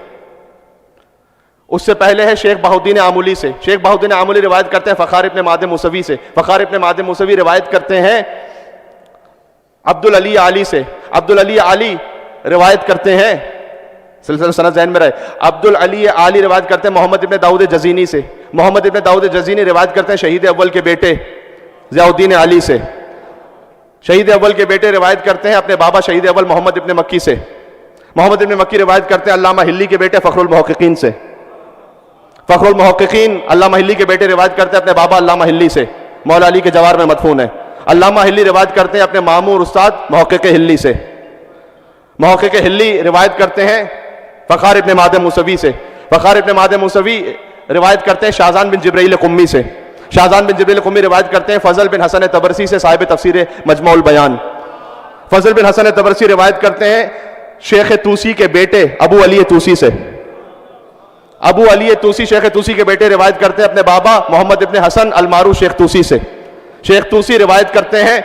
اس سے پہلے ہے شیخ بہاؤالدین آمولی سے، شیخ بہاؤالدین آمولی روایت کرتے ہیں فخار ابن معد موسوی سے، فخار ابن معد موسوی روایت کرتے ہیں عبدالعلی علی سے، عبدالعلی علی روایت کرتے ہیں، سلسلہ سند ذہن میں رہے، عبدالعلی علی روایت کرتے ہیں محمد ابن داؤد جزینی سے، محمد ابن داؤد جزینی روایت کرتے ہیں شہید اول کے بیٹے ضیاء الدین علی سے، شہید اول کے بیٹے روایت کرتے ہیں اپنے بابا شہید اول محمد ابن مکی سے، محمد ابن مکی روایت کرتے ہیں علامہ ہلی کے بیٹے فخر المحققین سے، فخر المحققین علامہ ہلی کے بیٹے روایت کرتے ہیں اپنے بابا علامہ ہلی سے، مولا علی کے جوار میں مدفون ہے۔ علامہ ہلی روایت کرتے ہیں اپنے مامور استاد محقق ہلی سے، محقق ہلی روایت کرتے ہیں فخار ابن معد موسوی سے، فخار ابن معد موسوی روایت کرتے ہیں شاہزان بن جبرائیل قمی سے، شاہزان بن جبرائیل قمی روایت کرتے ہیں فضل بن حسن طبرسی سے صاحب تفسیر مجموع البیان، فضل بن حسن طبرسی روایت کرتے ہیں شیخ توسی کے بیٹے ابو علی توسی سے، ابو علی توسی شیخ توسی کے بیٹے روایت کرتے ہیں اپنے بابا محمد ابن حسن المعروف شیخ توسی سے، شیخ توسی روایت کرتے ہیں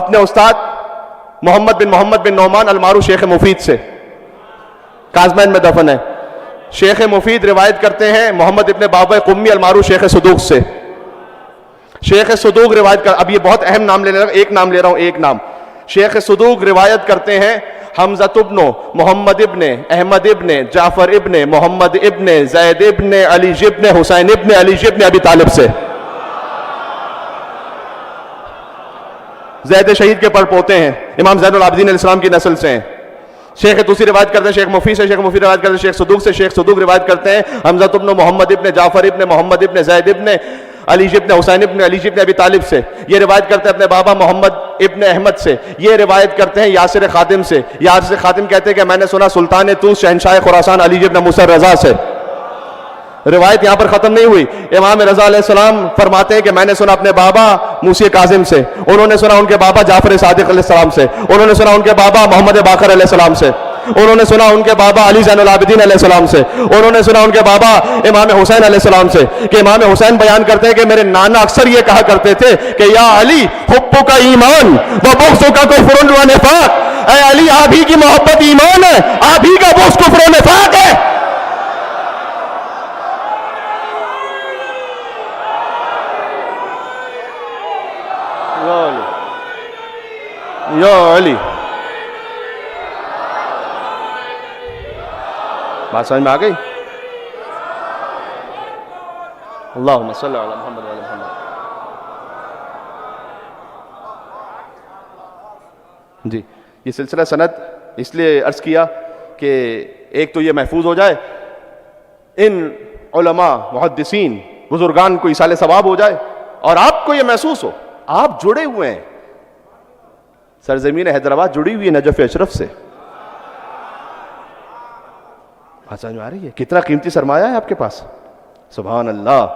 اپنے استاد محمد بن نعمان المعروف شیخ مفید سے، کازمین میں دفن ہے۔ شیخ مفید روایت کرتے ہیں محمد ابن بابا قمی المعروف شیخ صدوق سے، شیخ صدوق روایت کر، اب یہ بہت اہم نام لے رہا ہوں، ایک نام لے رہا ہوں، ایک نام، شیخ صدوق روایت کرتے ہیں حمزہ ابن محمد ابن احمد ابن جعفر ابن محمد ابن زید ابن علی ابن حسین ابن علی ابن ابی طالب سے، زید شہید کے پڑپوتے ہیں، امام زین العابدین علیہ السلام کی نسل سے ہیں۔ شیخ توسی روایت کرتے ہیں شیخ مفید سے، شیخ مفید روایت کرتے ہیں شیخ صدوق سے، شیخ صدوق روایت کرتے ہیں حمزہ ابن محمد ابن جعفر ابن محمد ابن زید ابن علی ابن حسین ابن علی ابن ابی طالب سے، یہ روایت کرتے ہیں اپنے بابا محمد ابن احمد سے، یہ روایت کرتے ہیں یاسر خادم سے، یاسر خادم کہتے ہیں کہ میں نے سنا سلطان طوس شہنشاہ خراسان علی ابن موسیٰ رضا سے۔ روایت یہاں پر ختم نہیں ہوئی، امام رضا علیہ السلام فرماتے ہیں کہ میں نے سنا اپنے بابا موسی کاظم سے، انہوں نے سنا ان کے بابا جعفر صادق علیہ السلام سے، انہوں نے سنا ان کے بابا محمد باقر علیہ السلام سے، انہوں نے سنا ان کے بابا علی زین العابدین علیہ السلام سے، انہوں نے سنا ان کے بابا امام حسین علیہ السلام سے، کہ امام حسین بیان کرتے ہیں کہ میرے نانا اکثر یہ کہا کرتے تھے کہ یا علی حب کا ایمان و بغض کا کفر و نفاق، اے علی آپ ہی کی محبت ایمان ہے، آپ ہی کا بغض کفر و نفاق ہے۔ یا علی، بات سمجھ میں آ گئی؟ اللہم صلی علی محمد وعلی محمد۔ جی یہ سلسلہ سند اس لیے عرض کیا کہ ایک تو یہ محفوظ ہو جائے، ان علماء محدثین بزرگان کو ایصال ثواب ہو جائے، اور آپ کو یہ محسوس ہو آپ جڑے ہوئے ہیں، سرزمین حیدرآباد جڑی ہوئی ہے نجف اشرف سے۔ بات سمجھ میں آ رہی ہے؟ کتنا قیمتی سرمایہ ہے آپ کے پاس، سبحان اللہ۔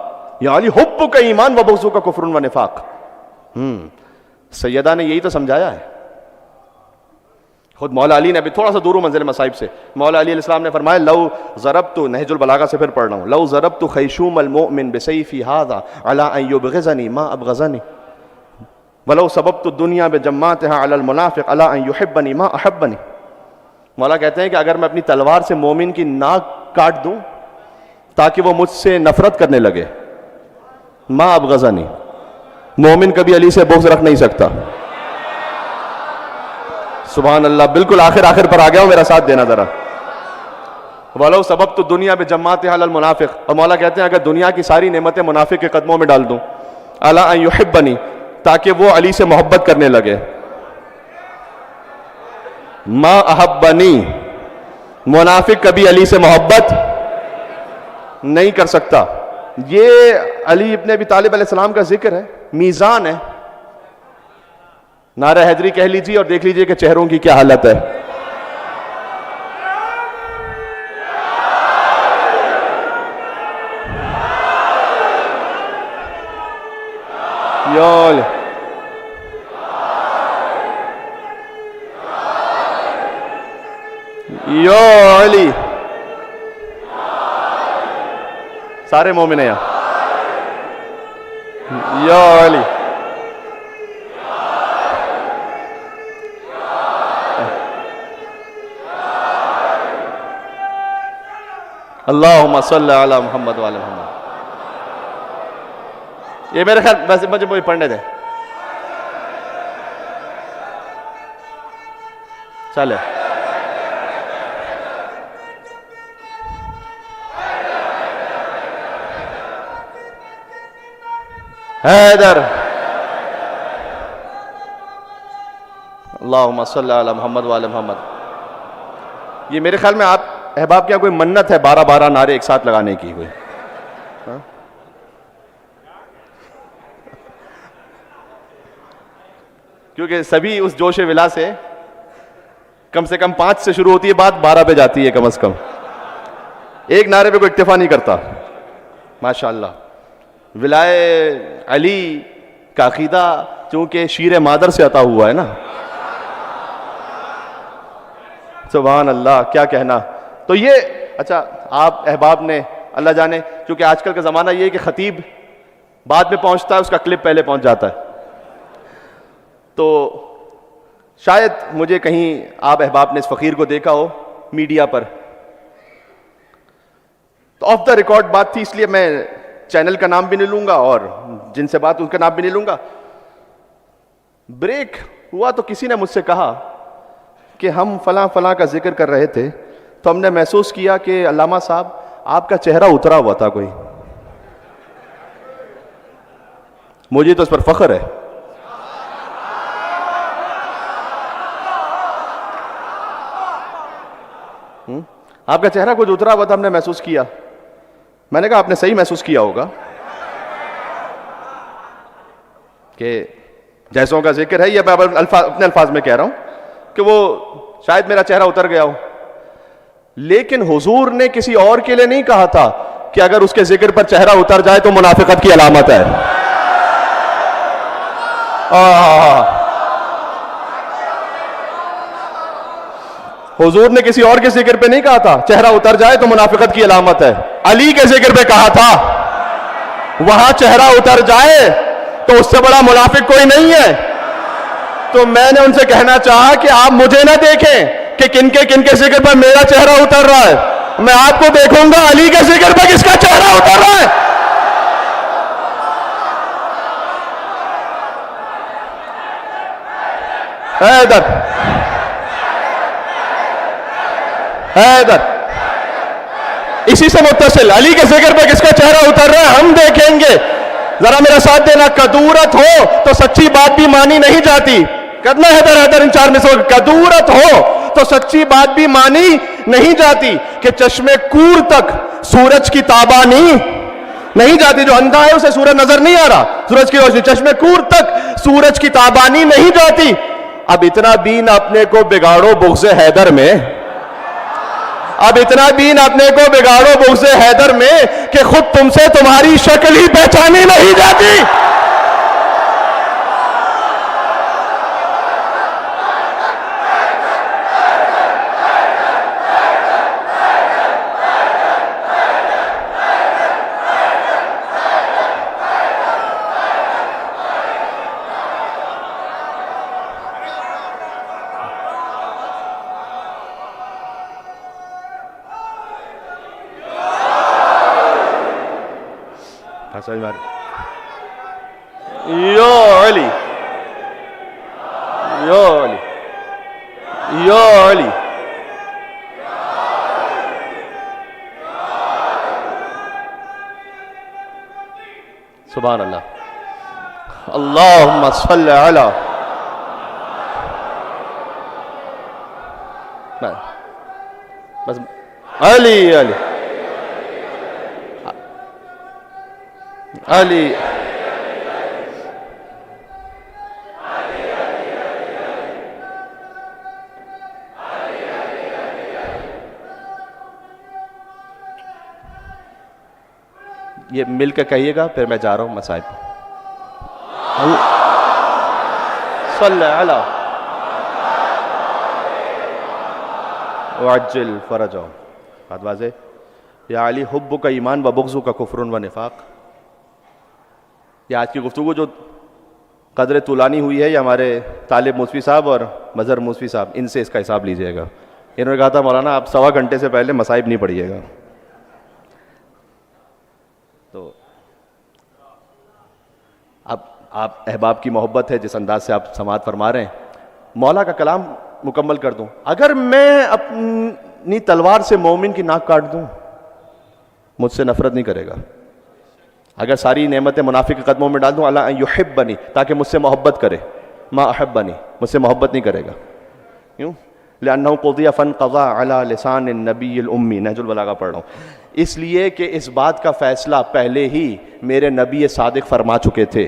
یا علی حب کا ایمان و بغض کا کفر و نفاق، سیدہ نے یہی تو سمجھایا ہے۔ خود مولا علی نے ابھی تھوڑا سا دور منزل مصائب سے، مولا علی علیہ السلام نے فرمایا لو ضربت، نہج البلاغہ سے پھر پڑھ رہا ہوں، لو ضربت خیشوم المؤمن بسیفی ھذا علی ان یبغضنی ما ابغضنی ولو سببت الدنیا بجماعتها علی المنافق علی ان یحبنی ما احبنی۔ مولا کہتے ہیں کہ اگر میں اپنی تلوار سے مومن کی ناک کاٹ دوں تاکہ وہ مجھ سے نفرت کرنے لگے، ما ابغضنی، مومن کبھی علی سے بغض رکھ نہیں سکتا۔ سبحان اللہ، بالکل آخر پر آ گیا ہوں، میرا ساتھ دینا ذرا۔ وَلَوْ سَبَبْتُ الدُّنْيَا بِجَمَّاتِهَا عَلَى الْمُنَافِقِ، اور مولا کہتے ہیں اگر دنیا کی ساری نعمتیں منافق کے قدموں میں ڈال دوں، عَلَىٰ أَن يُحِبَّنِي، تاکہ وہ علی سے محبت کرنے لگے، مَا أَحَبَّنِي، منافق کبھی علی سے محبت نہیں کر سکتا۔ یہ علی ابن ابی طالب علیہ السلام کا ذکر ہے، میزان ہے۔ نعرہ حیدری کہہ لیجیے اور دیکھ لیجیے کہ چہروں کی کیا حالت ہے۔ یول یا علی. سارے مومن ہیں یہاں. یا علی. اللہم صلی علی محمد وعلی محمد. یہ میرے خیال ویسے مجھے پڑھنے دیں. چلے حیدر. اللہم صلی علی محمد وعلی محمد. یہ میرے خیال میں آپ احباب کیا کوئی منت ہے 12 نعرے ایک ساتھ لگانے کی کوئی؟ کیونکہ سبھی اس جوش ولا سے کم 5 سے شروع ہوتی ہے، بات 12 پہ جاتی ہے کم از کم. ایک نعرے پہ کوئی اکتفا نہیں کرتا. ماشاءاللہ. ولائے علی کا عقیدہ چونکہ شیر مادر سے عطا ہوا ہے نا. سبحان اللہ، کیا کہنا. تو یہ اچھا آپ احباب نے اللہ جانے، کیونکہ آج کل کا زمانہ یہ ہے کہ خطیب بعد میں پہنچتا ہے، اس کا کلپ پہلے پہنچ جاتا ہے. تو شاید مجھے کہیں آپ احباب نے اس فقیر کو دیکھا ہو میڈیا پر، تو آف دا ریکارڈ بات تھی، اس لیے میں چینل کا نام بھی نہیں لوں گا اور جن سے بات ان کا نام بھی نہیں لوں گا. بریک ہوا تو کسی نے مجھ سے کہا کہ ہم فلاں کا ذکر کر رہے تھے تو ہم نے محسوس کیا کہ علامہ صاحب آپ کا چہرہ اترا ہوا تھا کوئی. مجھے تو اس پر فخر ہے. آپ کا چہرہ کچھ اترا ہوا تھا، ہم نے محسوس کیا. میں نے کہا آپ نے صحیح محسوس کیا ہوگا کہ جیسوں کا ذکر ہے، یہ میں اپنے الفاظ میں کہہ رہا ہوں کہ وہ شاید میرا چہرہ اتر گیا ہو. لیکن حضور نے کسی اور کے لیے نہیں کہا تھا کہ اگر اس کے ذکر پر چہرہ اتر جائے تو منافقت کی علامت ہے. حضور نے کسی اور کے ذکر پہ نہیں کہا تھا چہرہ اتر جائے تو منافقت کی علامت ہے. علی کے ذکر پہ کہا تھا وہاں چہرہ اتر جائے تو اس سے بڑا منافق کوئی نہیں ہے. تو میں نے ان سے کہنا چاہا کہ آپ مجھے نہ دیکھیں کہ کن کے ذکر پر میرا چہرہ اتر رہا ہے، میں آپ کو دیکھوں گا علی کے ذکر پر کس کا چہرہ اتر رہا ہے. حیدر حیدر اسی سے متصل علی کے ذکر پہ کس کا چہرہ اتر رہا ہے ہم دیکھیں گے. ذرا میرا ساتھ دینا. کدورت ہو تو سچی بات بھی مانی نہیں جاتی. کرنا حیدر ان 4 میں سے. کدورت ہو تو سچی بات بھی مانی نہیں جاتی کہ چشمے کور تک سورج کی تابانی نہیں جاتی. جو اندھا ہے اسے سورج نظر نہیں آ رہا، سورج کی روشنی. چشمے کور تک سورج کی تابانی نہیں جاتی. اب اتنا بین اپنے کو بگاڑو بغض حیدر میں، اب اتنا بین اپنے کو بگاڑو بغض حیدر میں کہ خود تم سے تمہاری شکل ہی پہچانی نہیں جاتی. یا علی یا علی یا علی. سبحان اللہ. اللہم صلی علی. بس علی علی علی. یہ مل کے کہیے گا پھر میں جا رہا ہوں مسائب. صلی علی وعجل فرجهم. بات واضح. یا علی حب کا ایمان و بغض کا کفر و نفاق. یہ آج کی گفتگو جو قدر طولانی ہوئی ہے یہ ہمارے طالب موسوی صاحب اور مظہر موسوی صاحب ان سے اس کا حساب لیجئے گا. انہوں نے کہا تھا مولانا آپ 1.25 گھنٹے سے پہلے مصائب نہیں پڑھیے گا. تو اب آپ احباب کی محبت ہے جس انداز سے آپ سماعت فرما رہے ہیں. مولا کا کلام مکمل کر دوں. اگر میں اپنی تلوار سے مومن کی ناک کاٹ دوں مجھ سے نفرت نہیں کرے گا. اگر ساری نعمتیں منافق کے قدموں میں ڈال دوں اللہ یحبنی تاکہ مجھ سے محبت کرے. ما احبنی مجھ سے محبت نہیں کرے گا. کیوں؟ لأنہ قضی فانقضى علی لسان النبی الامی. نہج البلاغہ پڑھ رہا ہوں. اس لیے کہ اس بات کا فیصلہ پہلے ہی میرے نبی صادق فرما چکے تھے.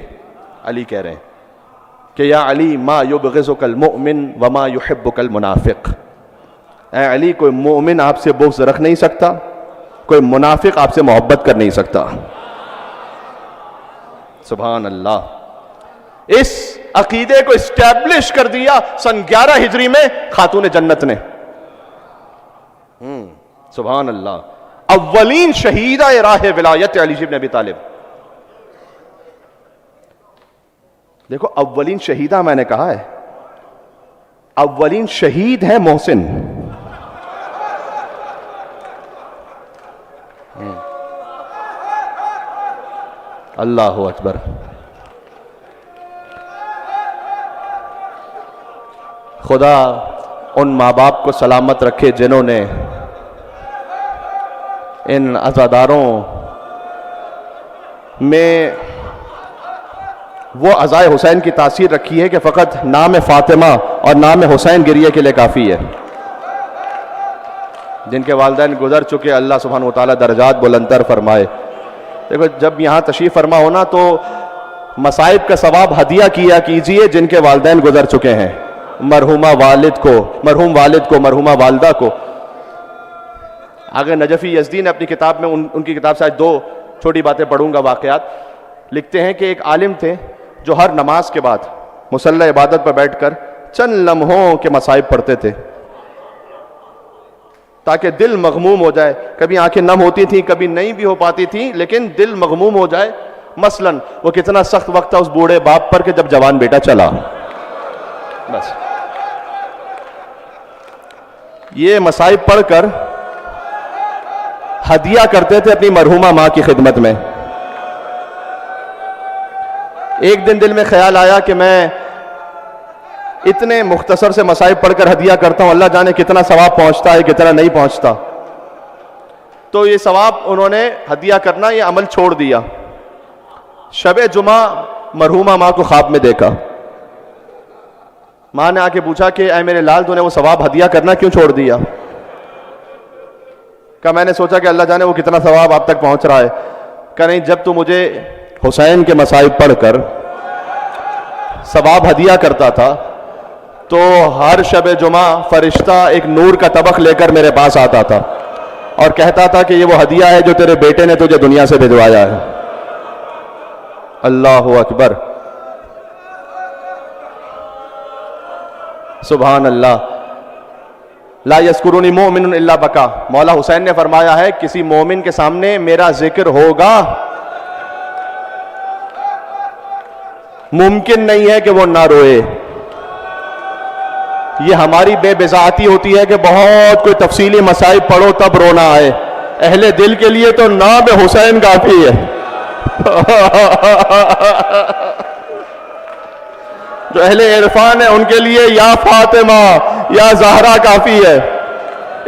علی کہہ رہے ہیں کہ یا علی ما یبغضک المؤمن وما یحبک المنافق. اے علی کوئی مومن آپ سے بغض رکھ نہیں سکتا, کوئی منافق آپ سے محبت کر نہیں سکتا. سبحان اللہ. اس عقیدے کو اسٹیبلش کر دیا سن 11 ہجری میں خاتون جنت نے. سبحان اللہ. اولین شہیدہ راہ ولایت علی بن ابی طالب. دیکھو اولین شہیدہ میں نے کہا ہے, اولین شہید ہے محسن. اللہ اکبر. خدا ان ماں باپ کو سلامت رکھے جنہوں نے ان عزاداروں میں وہ عزائے حسین کی تاثیر رکھی ہے کہ فقط نام فاطمہ اور نام حسین گریہ کے لیے کافی ہے. جن کے والدین گزر چکے اللہ سبحانہ و تعالیٰ درجات بلندتر فرمائے. دیکھو جب یہاں تشریف فرما ہونا تو مصائب کا ثواب ہدیہ کیا کیجئے جن کے والدین گزر چکے ہیں. مرحومہ والد کو, مرحوم والد کو, مرحومہ والدہ کو. آگے نجفی یزدی نے اپنی کتاب میں ان کی کتاب سے آج 2 چھوٹی باتیں پڑھوں گا واقعات. لکھتے ہیں کہ ایک عالم تھے جو ہر نماز کے بعد مصلی عبادت پر بیٹھ کر چند لمحوں کے مصائب پڑھتے تھے تاکہ دل مغموم ہو جائے. کبھی آنکھیں نم ہوتی تھیں, کبھی نہیں بھی ہو پاتی تھیں, لیکن دل مغموم ہو جائے. مثلا وہ کتنا سخت وقت تھا اس بوڑھے باپ پر کہ جب جوان بیٹا چلا. بس یہ مصائب پڑھ کر ہدیہ کرتے تھے اپنی مرحومہ ماں کی خدمت میں. ایک دن دل میں خیال آیا کہ میں اتنے مختصر سے مصائب پڑھ کر ہدیہ کرتا ہوں, اللہ جانے کتنا ثواب پہنچتا ہے کتنا نہیں پہنچتا. تو یہ ثواب انہوں نے ہدیہ کرنا یہ عمل چھوڑ دیا. شب جمعہ مرحومہ ماں کو خواب میں دیکھا. ماں نے آ کے پوچھا کہ اے میرے لال تو نے وہ ثواب ہدیہ کرنا کیوں چھوڑ دیا؟ کہ میں نے سوچا کہ اللہ جانے وہ کتنا ثواب آپ تک پہنچ رہا ہے. کہ نہیں, جب تو مجھے حسین کے مصائب پڑھ کر ثواب ہدیہ کرتا تھا تو ہر شب جمعہ فرشتہ ایک نور کا طبق لے کر میرے پاس آتا تھا اور کہتا تھا کہ یہ وہ ہدیہ ہے جو تیرے بیٹے نے تجھے دنیا سے بھجوایا ہے. اللہ اکبر. سبحان اللہ. لا یذکرنی مؤمن الا بکا. مولا حسین نے فرمایا ہے کسی مومن کے سامنے میرا ذکر ہوگا ممکن نہیں ہے کہ وہ نہ روئے. یہ ہماری بے بضاعتی ہوتی ہے کہ بہت کوئی تفصیلی مصائب پڑھو تب رونا آئے. اہل دل کے لیے تو نام حسین کافی ہے. جو اہل عرفان ہے ان کے لیے یا فاطمہ یا زہرا کافی ہے.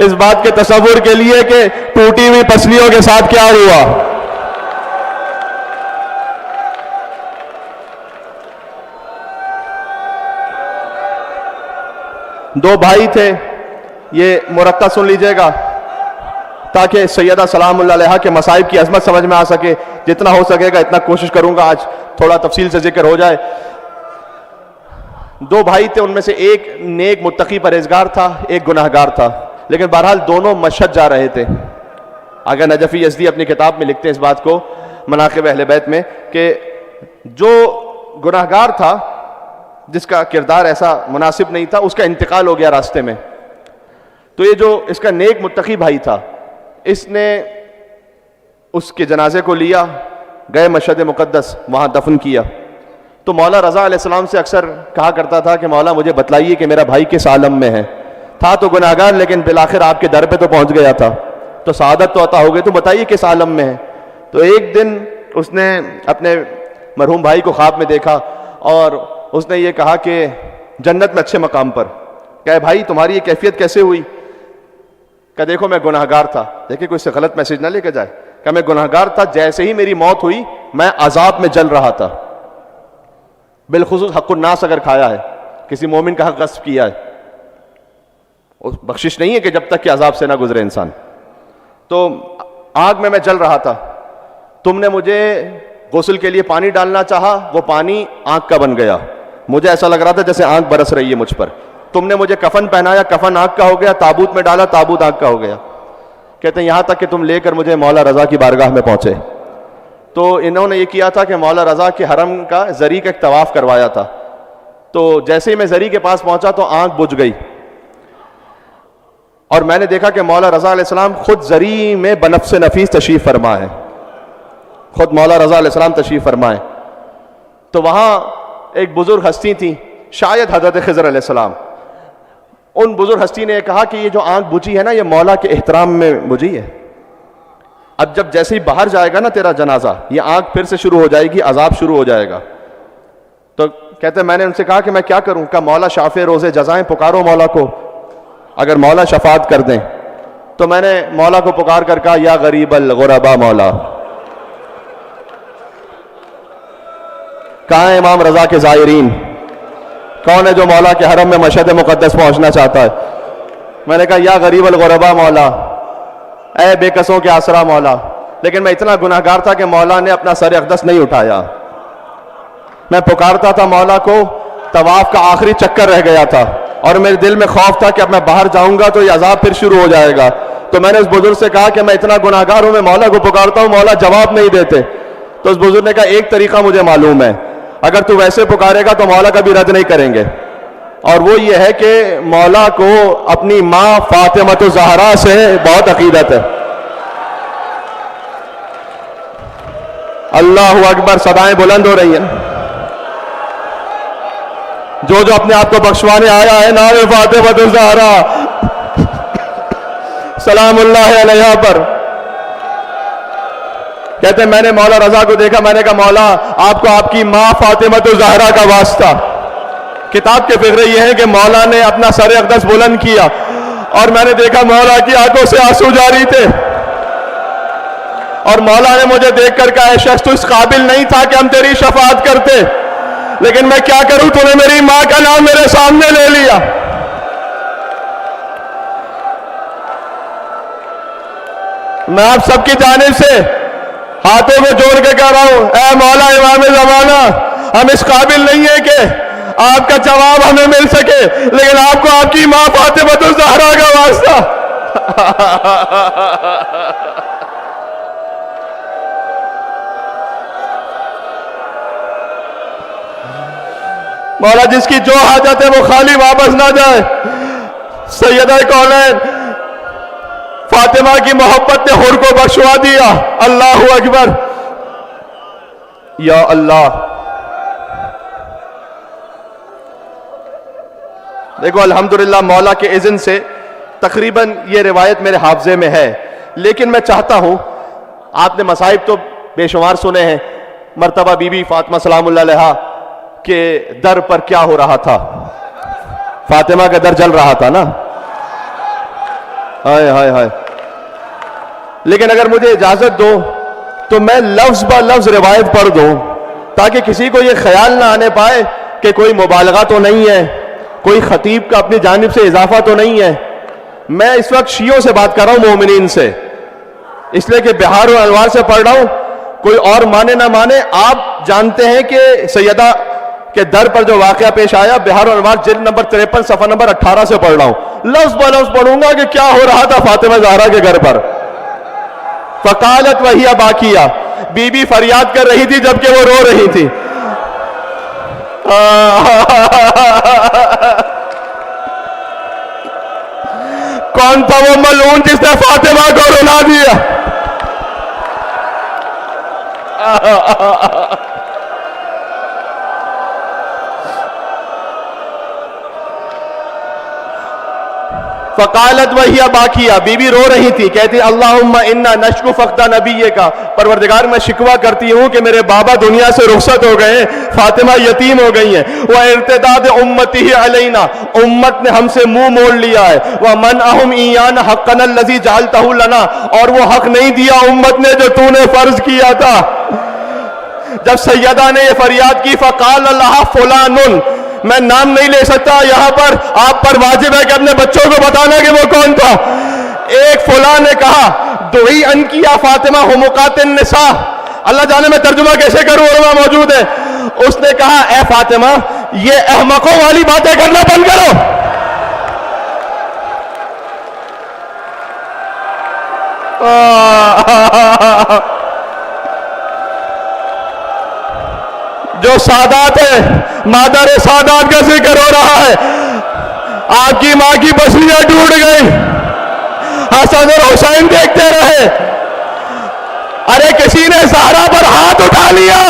اس بات کے تصور کے لیے کہ ٹوٹی ہوئی پسلیوں کے ساتھ کیا ہوا. دو بھائی تھے, یہ مرقع سن لیجئے گا تاکہ سیدہ سلام اللہ علیہا کے مصائب کی عظمت سمجھ میں آ سکے. جتنا ہو سکے گا اتنا کوشش کروں گا آج تھوڑا تفصیل سے ذکر ہو جائے. دو بھائی تھے, ان میں سے ایک نیک متقی پرہیزگار تھا, ایک گناہگار تھا, لیکن بہرحال دونوں مشہد جا رہے تھے. اگر نجفی یزدی اپنی کتاب میں لکھتے ہیں اس بات کو مناقب اہل بیت میں کہ جو گناہگار تھا جس کا کردار ایسا مناسب نہیں تھا اس کا انتقال ہو گیا راستے میں. تو یہ جو اس کا نیک متقی بھائی تھا، اس نے اس کے جنازے کو لیا، گئے مشہد مقدس، وہاں دفن کیا. تو مولا رضا علیہ السلام سے اکثر کہا کرتا تھا کہ مولا مجھے بتلائیے کہ میرا بھائی کس عالم میں ہے. تھا تو گناہگار لیکن بالآخر آپ کے در پہ تو پہنچ گیا تھا، تو سعادت تو عطا ہو گئی، تو بتائیے کس عالم میں ہے. تو ایک دن اس نے اپنے مرحوم بھائی کو خواب میں دیکھا اور اس نے یہ کہا کہ جنت میں اچھے مقام پر. کہ بھائی تمہاری یہ کیفیت کیسے ہوئی؟ کہ دیکھو میں گناہگار تھا. دیکھیں کوئی سے غلط میسج نہ لے کے جائے. کہ میں گناہگار تھا، جیسے ہی میری موت ہوئی میں عذاب میں جل رہا تھا. بالخصوص حق الناس اگر کھایا ہے، کسی مومن کا حق غصب کیا ہے، بخشش نہیں ہے کہ جب تک کہ عذاب سے نہ گزرے انسان. تو آگ میں جل رہا تھا، تم نے مجھے غسل کے لیے پانی ڈالنا چاہا، وہ پانی آنکھ کا بن گیا. مجھے ایسا لگ رہا تھا جیسے آنکھ برس رہی ہے مجھ پر. تم نے مجھے کفن پہنایا، کفن آنکھ کا ہو گیا. تابوت میں ڈالا، تابوت آنکھ کا ہو گیا. کہتے ہیں یہاں تک کہ تم لے کر مجھے مولا رضا کی بارگاہ میں پہنچے. تو انہوں نے یہ کیا تھا کہ مولا رضا کے حرم کا زری کا ایک طواف کروایا تھا. تو جیسے ہی میں زری کے پاس پہنچا تو آنکھ بجھ گئی، اور میں نے دیکھا کہ مولا رضا علیہ السلام خود زری میں بنفس نفیس تشریف فرما ہے. خود مولا رضا علیہ السلام تشریف فرمائے. تو وہاں ایک بزرگ ہستی تھی، شاید حضرت خضر علیہ السلام. ان بزرگ ہستی نے کہا کہ یہ جو آنکھ بجھی ہے نا، یہ مولا کے احترام میں بجھی ہے. اب جب جیسے ہی باہر جائے گا نا تیرا جنازہ، یہ آنکھ پھر سے شروع ہو جائے گی، عذاب شروع ہو جائے گا. تو میں نے ان سے کہا کہ میں کیا کروں؟ کہ مولا شافع روز جزائیں، پکارو مولا کو، اگر مولا شفاعت کر دیں. تو میں نے مولا کو پکار کر کہا یا غریب الغربا مولا. کہاں ہیں امام رضا کے زائرین؟ کون ہے جو مولا کے حرم میں مشہد مقدس پہنچنا چاہتا ہے؟ میں نے کہا یا غریب الغربا مولا، اے بے کسوں کے آسرا مولا. لیکن میں اتنا گناہگار تھا کہ مولا نے اپنا سر اقدس نہیں اٹھایا. میں پکارتا تھا مولا کو، طواف کا آخری چکر رہ گیا تھا اور میرے دل میں خوف تھا کہ اب میں باہر جاؤں گا تو یہ عذاب پھر شروع ہو جائے گا. تو میں نے اس بزرگ سے کہا کہ میں اتنا گناہگار ہوں، میں مولا کو پکارتا ہوں، مولا جواب نہیں دیتے. تو اس بزرگ نے کہا ایک طریقہ مجھے معلوم ہے، اگر تو ویسے پکارے گا تو مولا کبھی رد نہیں کریں گے، اور وہ یہ ہے کہ مولا کو اپنی ماں فاطمہ الزہرا سے بہت عقیدت ہے. اللہ اکبر، صدائیں بلند ہو رہی ہیں. جو جو اپنے آپ کو بخشوانے آیا ہے نعرہ فاطمہ الزہرا سلام اللہ علیہا پر. کہتے ہیں میں نے مولا رضا کو دیکھا، میں نے کہا مولا آپ کو آپ کی ماں فاطمہ الزہرا کا واسطہ. کتاب کے فقرے یہ ہے کہ مولا نے اپنا سر اقدس بلند کیا اور میں نے دیکھا مولا کی آنکھوں سے آنسو جاری تھے، اور مولا نے مجھے دیکھ کر کہا اے شخص تو اس قابل نہیں تھا کہ ہم تیری شفاعت کرتے، لیکن میں کیا کروں، تو نے میری ماں کا نام میرے سامنے لے لیا. میں آپ سب کی جانب سے ہاتھوں کو جوڑ کے کہہ رہا ہوں، اے مولا امام زمانہ، ہم اس قابل نہیں ہیں کہ آپ کا جواب ہمیں مل سکے، لیکن آپ کو آپ کی ماں فاطمہ الزہرا کا واسطہ. مولا جس کی جو حاجت ہے وہ خالی واپس نہ جائے. سیدہ کونین فاطمہ کی محبت نے حر کو بخشوا دیا. اللہ اکبر، یا اللہ. دیکھو الحمدللہ مولا کے اذن سے تقریباً یہ روایت میرے حافظے میں ہے، لیکن میں چاہتا ہوں، آپ نے مصائب تو بے شمار سنے ہیں، مرتبہ بی بی فاطمہ سلام اللہ علیہا کے در پر کیا ہو رہا تھا، فاطمہ کا در جل رہا تھا نا. ہائے ہائے ہائے. لیکن اگر مجھے اجازت دو تو میں لفظ با لفظ روایت پڑھ دوں تاکہ کسی کو یہ خیال نہ آنے پائے کہ کوئی مبالغہ تو نہیں ہے، کوئی خطیب کا اپنی جانب سے اضافہ تو نہیں ہے. میں اس وقت شیعوں سے بات کر رہا ہوں، مومنین سے، اس لیے کہ بہار و انوار سے پڑھ رہا ہوں. کوئی اور مانے نہ مانے، آپ جانتے ہیں کہ سیدہ کے در پر جو واقعہ پیش آیا، بہار و انوار جلد نمبر 53 صفحہ نمبر 18 سے پڑھ رہا ہوں. لفظ با لفظ پڑھوں گا کہ کیا ہو رہا تھا فاطمہ زہرا کے گھر پر. فقالت وہی باقیہ، بی بی فریاد کر رہی تھی جبکہ وہ رو رہی تھی. کون تھا وہ ملعون جس نے فاطمہ کو رلا دیا؟ فقالت وہی باقیہ، بی بی رو رہی تھی، کہتی اللہم انا نشکو فقد نبی کا، پروردگار میں شکوہ کرتی ہوں کہ میرے بابا دنیا سے رخصت ہو گئے ہیں، فاطمہ یتیم ہو گئی ہیں، وارتداد امتہ علینا، امت نے ہم سے منہ موڑ لیا ہے، ومنعہم ایانا حقنا الذی جعلتہ لنا، اور وہ حق نہیں دیا امت نے جو تو نے فرض کیا تھا۔ جب سیدہ نے یہ فریاد کی فقال لہا فلان، میں نام نہیں لے سکتا یہاں پر، آپ پر واجب ہے کہ اپنے بچوں کو بتانا کہ وہ کون تھا۔ ایک فلاں نے کہا دعی انکی یا فاطمہ حمقات النساء، اللہ جانے میں ترجمہ کیسے کروں، علماء موجود ہے۔ اس نے کہا اے فاطمہ یہ احمقوں والی باتیں کرنا بند کرو۔ جو سادات ہے، مادر سادات کا ذکر ہو رہا ہے، آپ کی ماں کی بسیاں ٹوٹ گئی، حسن اور حسین دیکھتے رہے، ارے کسی نے زہرا پر ہاتھ اٹھا لیا۔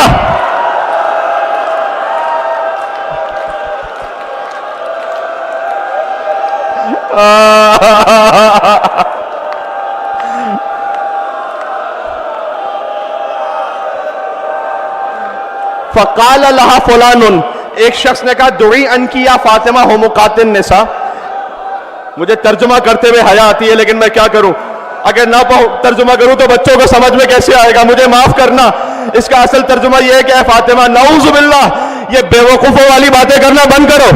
فقال لها فلان، ایک شخص نے کہا دعی انکی یا فاطمہ حمقات النساء۔ مجھے ترجمہ کرتے ہوئے حیا آتی ہے لیکن میں کیا کروں، اگر نہ ترجمہ کروں تو بچوں کو سمجھ میں کیسے آئے گا، مجھے معاف کرنا۔ اس کا اصل ترجمہ یہ ہے کہ اے فاطمہ نعوذ باللہ یہ بیوقوفوں والی باتیں کرنا بند کرو،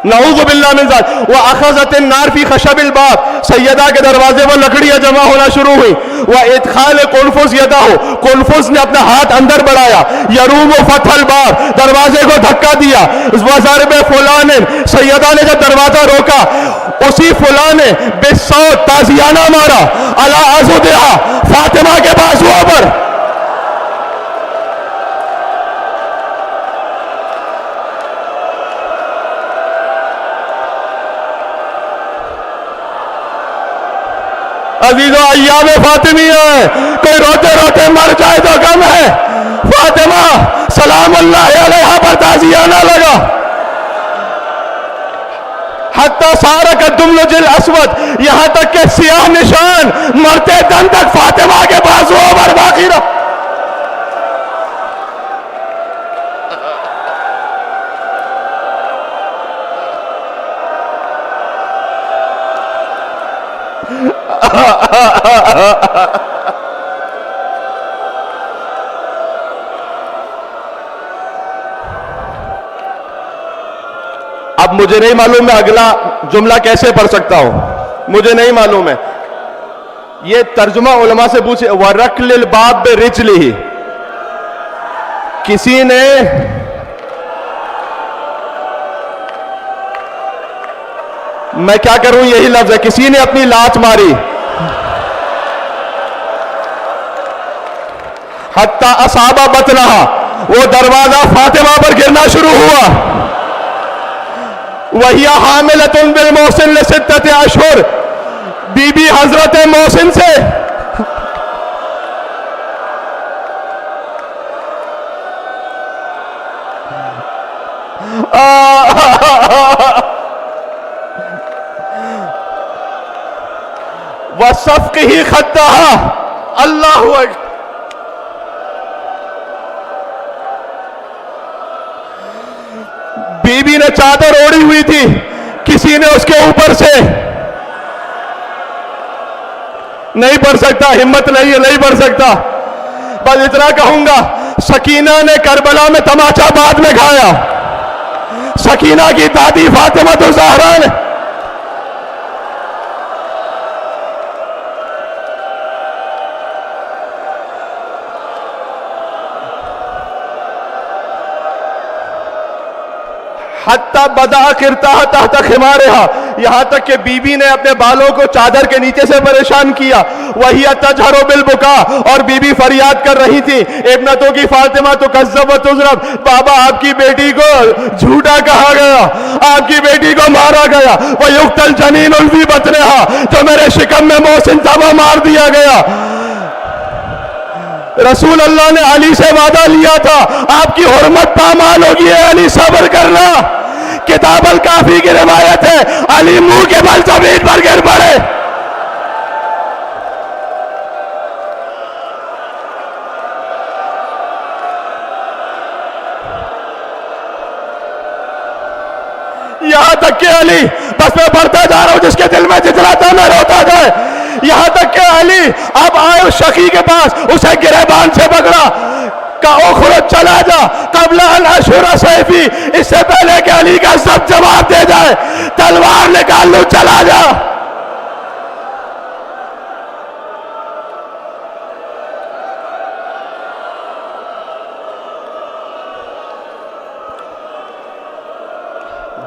نعوذ باللہ من ذالک۔ وَأَخَذَتِ النَّارُ فِي خَشَبِ الْبَابِ، سیدہ کے دروازے پر لکڑیاں جمع ہونا شروع ہوئی۔ وَإِدْخَالِ قُنْفُذ يَدَهُ، قنفذ نے اپنا ہاتھ اندر بڑھایا، یروم فتح الباب، دروازے کو دھکا دیا۔ وَضَرْبِ فُلَانٍ، سیدہ نے جب دروازہ روکا اسی فلاں نے بالصوت تازیانہ مارا، علی عضدها، فاطمہ کے بازوؤں پر۔ عزیزو ایام فاطمی ہے، کوئی روتے روتے مر جائے تو کم ہے، فاطمہ سلام اللہ علیہا پر تازیانہ لگا۔ حتی سارک الدملج الاسود، یہاں تک کہ سیاہ نشان مرتے دم تک فاطمہ کے بازوؤں پر باقی رہا۔ اب مجھے نہیں معلوم میں اگلا جملہ کیسے پڑھ سکتا ہوں، مجھے نہیں معلوم ہے۔ یہ ترجمہ علماء سے پوچھے، وَرَقْلِ الْبَابِ بِرِجْلِهِ، کسی نے میں کیا کروں، یہی لفظ ہے، کسی نے اپنی لات ماری، حتی اصابہ بطنہا، وہ دروازہ فاطمہ پر گرنا شروع ہوا۔ وہی حاملۃ بالمحسن لستۃ اشہر، بی بی حضرت محسن سے وَصَفْقِهِ خَطَّهَا، اللہ اکبر۔ بی بی نے چادر اوڑی ہوئی تھی، کسی نے اس کے اوپر سے نہیں پڑھ سکتا، ہمت نہیں ہے، نہیں پڑھ سکتا، بس اتنا کہوں گا سکینہ نے کربلا میں تماچا بعد میں کھایا، سکینہ کی دادی فاطمہ الزہرا نے حتی بدا کرتاہا تحت خمارہا، یہاں تک کہ بی بی نے اپنے بالوں کو چادر کے نیچے سے پریشان کیا۔ وہی تجہر بالبکا، اور بی بی فریاد کر رہی تھی، ابنتوں کی فاطمہ تو کذب و تضرب، بابا آپ کی بیٹی کو جھوٹا کہا گیا، آپ کی بیٹی کو مارا دیا گیا، وَيُقْتَلْ جَنِينٌ فِي بَطْنِهَا، جو میرے شکم میں محسن تھا وہ مار دیا گیا۔ رسول اللہ نے علی سے وعدہ لیا تھا، آپ کی حرمت پامال ہوگی ہے علی، صبر کرنا۔ کتاب الکافی کی روایت ہے، علی منہ کے بل زمین پر گر پڑے۔ یہاں تک کہ علی، بس میں پڑھتا جا رہا ہوں، جس کے دل میں جتنا تھا میں روتا جائے، یہاں تک کہ علی اب آئے اس شقی کے پاس، اسے گریبان سے پکڑا، کہا اخرج چلا جا قبل ان اشہر سیفی، اس سے پہلے کہ علی کا سب جواب دے جائے، تلوار نکال لوں، چلا جا۔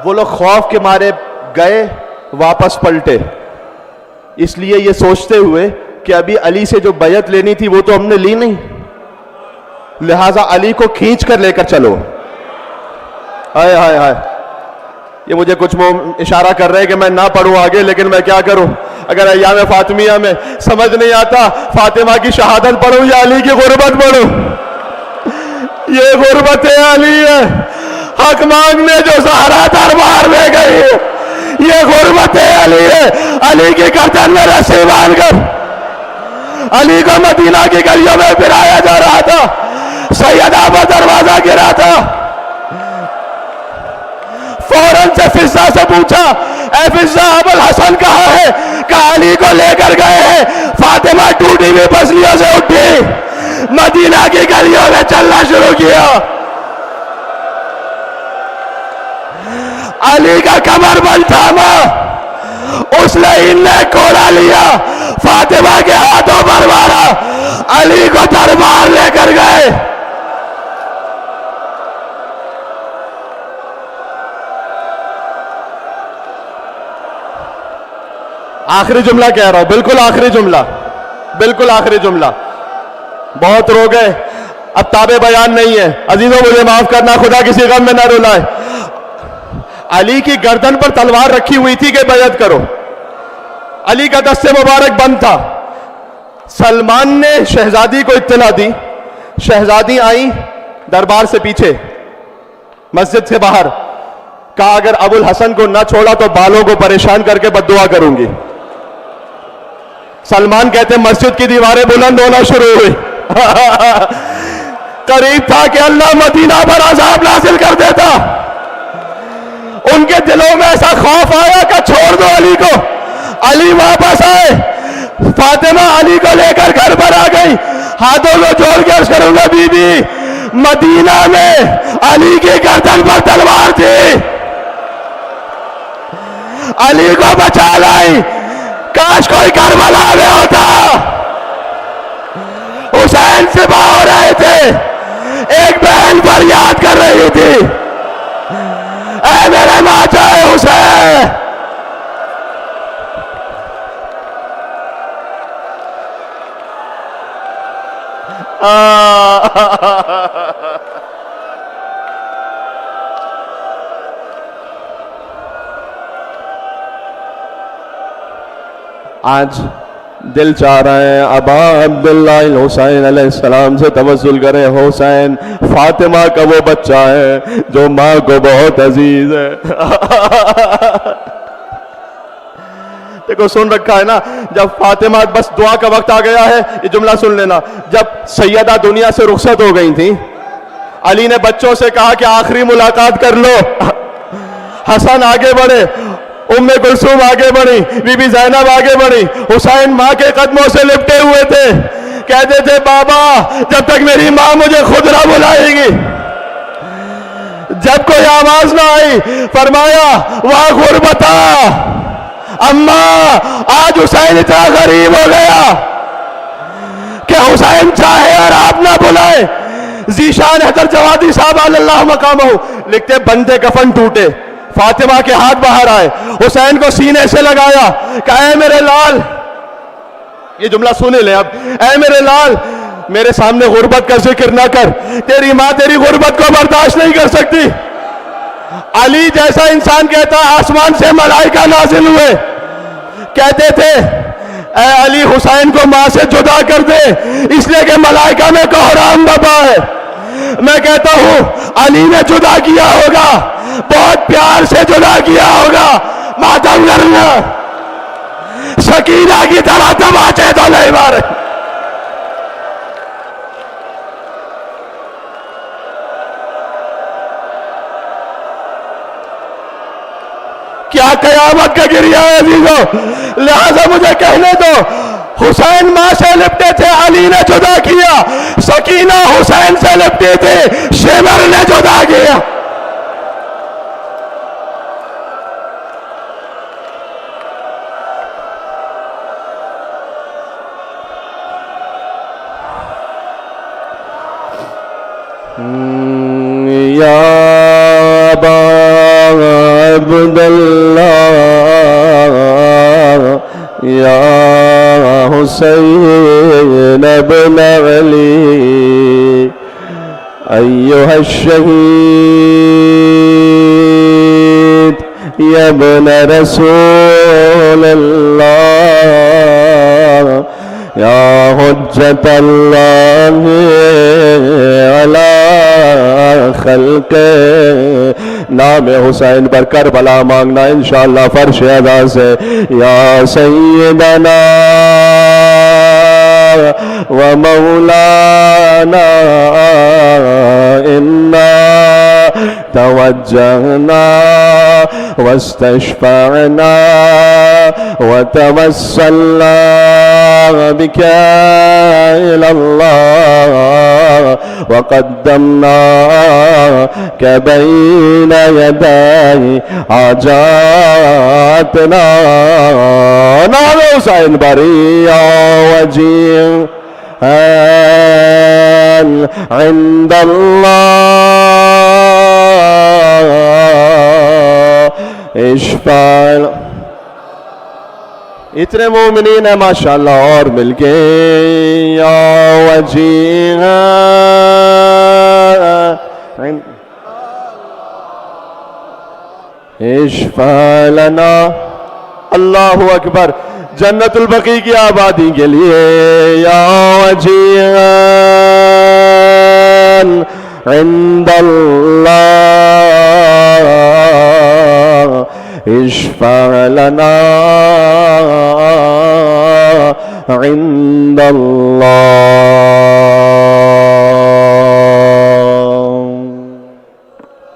وہ لوگ خوف کے مارے گئے، واپس پلٹے، اس لیے یہ سوچتے ہوئے کہ ابھی علی سے جو بیعت لینی تھی وہ تو ہم نے لی نہیں، لہٰذا علی کو کھینچ کر لے کر چلو۔ ہائے ہائے ہائے، یہ مجھے کچھ اشارہ کر رہے ہیں کہ میں نہ پڑھوں آگے، لیکن میں کیا کروں؟ اگر ایام فاطمیہ میں سمجھ نہیں آتا فاطمہ کی شہادت پڑھوں یا علی کی غربت پڑھوں؟ یہ غربت علی ہے، حق مانگنے جو زہرا دربار میں گئی، یہ غربت علی ہے۔ علی کی گردن میں رسی باندھ کر علی کو مدینہ کی گلیوں میں پھرایا جا رہا تھا، سیدہ پر دروازہ گرا تھا، فوراً سے فضہ سے پوچھا، اے فضہ ابو الحسن کہاں ہے؟ کہا علی کو لے کر گئے ہیں۔ فاطمہ ٹوٹی ہوئی پسلیوں سے اٹھی، مدینہ کی گلیوں میں چلنا شروع کیا۔ علی کا کمر بند تھاما، اس لعین نے کوڑا لیا، فاطمہ کے ہاتھوں پر مارا، علی کو دربار لے کر گئے۔ آخری جملہ کہہ رہا ہوں، بالکل آخری جملہ، بالکل آخری جملہ، بہت رو گئے، اب تابع بیان نہیں ہے، عزیزوں مجھے معاف کرنا، خدا کسی غم میں نہ رلائے۔ علی کی گردن پر تلوار رکھی ہوئی تھی کہ بیعت کرو، علی کا دست مبارک بند تھا۔ سلمان نے شہزادی کو اطلاع دی، شہزادی آئیں دربار سے پیچھے، مسجد سے باہر، کہا اگر ابو الحسن کو نہ چھوڑا تو بالوں کو پریشان کر کے بد دعا کروں گی۔ سلمان کہتے مسجد کی دیواریں بلند ہونا شروع ہوئی، قریب تھا کہ اللہ مدینہ پر عذاب نازل کر دیتا۔ ان کے دلوں میں ایسا خوف آیا کہ چھوڑ دو علی کو۔ علی واپس آئے، فاطمہ علی کو لے کر گھر پر آ گئی، ہاتھوں کو جوڑ کے عرض کروں گا بی بی، مدینہ میں علی کی گردن پر تلوار تھی، علی کو بچا لائی، کاش کوئی کربلا میں ہوتا۔ حسین سپاہ ہو رہے تھے، ایک بہن فریاد کر رہی تھی، اے میرے ماچا حسین۔ آج دل چاہ رہے ہیں ابا عبداللہ الحسین علیہ السلام سے توسل کریں، حسین فاطمہ کا وہ بچہ ہے جو ماں کو بہت عزیز ہے۔ دیکھو سن رکھا ہے نا، جب فاطمہ بس دعا کا وقت آ گیا ہے، یہ جملہ سن لینا، جب سیدہ دنیا سے رخصت ہو گئی تھی، علی نے بچوں سے کہا کہ آخری ملاقات کر لو۔ حسن آگے بڑھے، ام کلثوم آگے بڑھی، بی بی زینب آگے بڑھی، حسین ماں کے قدموں سے لپٹے ہوئے تھے، کہتے تھے بابا جب تک میری ماں مجھے خود نہ بلائے گی۔ جب کوئی آواز نہ آئی فرمایا واہ غربتا، اماں آج حسین اتنا غریب ہو گیا کہ حسین چاہے اور آپ نہ بلائے۔ ذیشان حضرت جوادی صاحب علی اللہ مقامہ لکھتے بندے کفن ٹوٹے، فاطمہ کے ہاتھ باہر آئے، حسین کو سینے سے لگایا، کہا اے میرے لال، یہ جملہ سنے لیں اب، اے میرے لال میرے سامنے غربت کا ذکر نہ کر، تیری ماں تیری غربت کو برداشت نہیں کر سکتی۔ علی جیسا انسان کہتا آسمان سے ملائکہ نازل ہوئے کہتے تھے اے علی حسین کو ماں سے جدا کر دے اس لیے کہ ملائکہ میں کوہرام دبا ہے. میں کہتا ہوں علی نے جدا کیا ہوگا, بہت پیار سے جدا کیا ہوگا, ماتم کرنا سکینہ کی طرح تماچے تو نہیں مارے. کیا قیامت کا گریہ ہے عزیزو. لہذا مجھے کہنے دو, حسین ماں سے لپٹے تھے, علی نے جدا کیا. سکینہ حسین سے لپٹے تھے, شمر نے جدا کیا. یا ابا عبداللہ یا حسین ابن علی ایہا الشہید یا ابن رسول اللہ یا حجت اللہ علی خلق. نام حسین پر کربلا مانگنا انشاءاللہ فرش ادا سے. یا سیدنا و مولانا انا توجہنا واستشفعنا وتوسلنا بك إلى الله وقدمناك بين يدي حاجاتنا. نام حسین بريئا وجيها عند الله اشفع. اتنے مومنین ہیں ماشاءاللہ اور مل کے یا وجیہا اشفع لنا. اللہ اکبر. جنت البقیع کی آبادی کے لیے یا وجیہا عند اللہ اشفع لنا عند اللہ.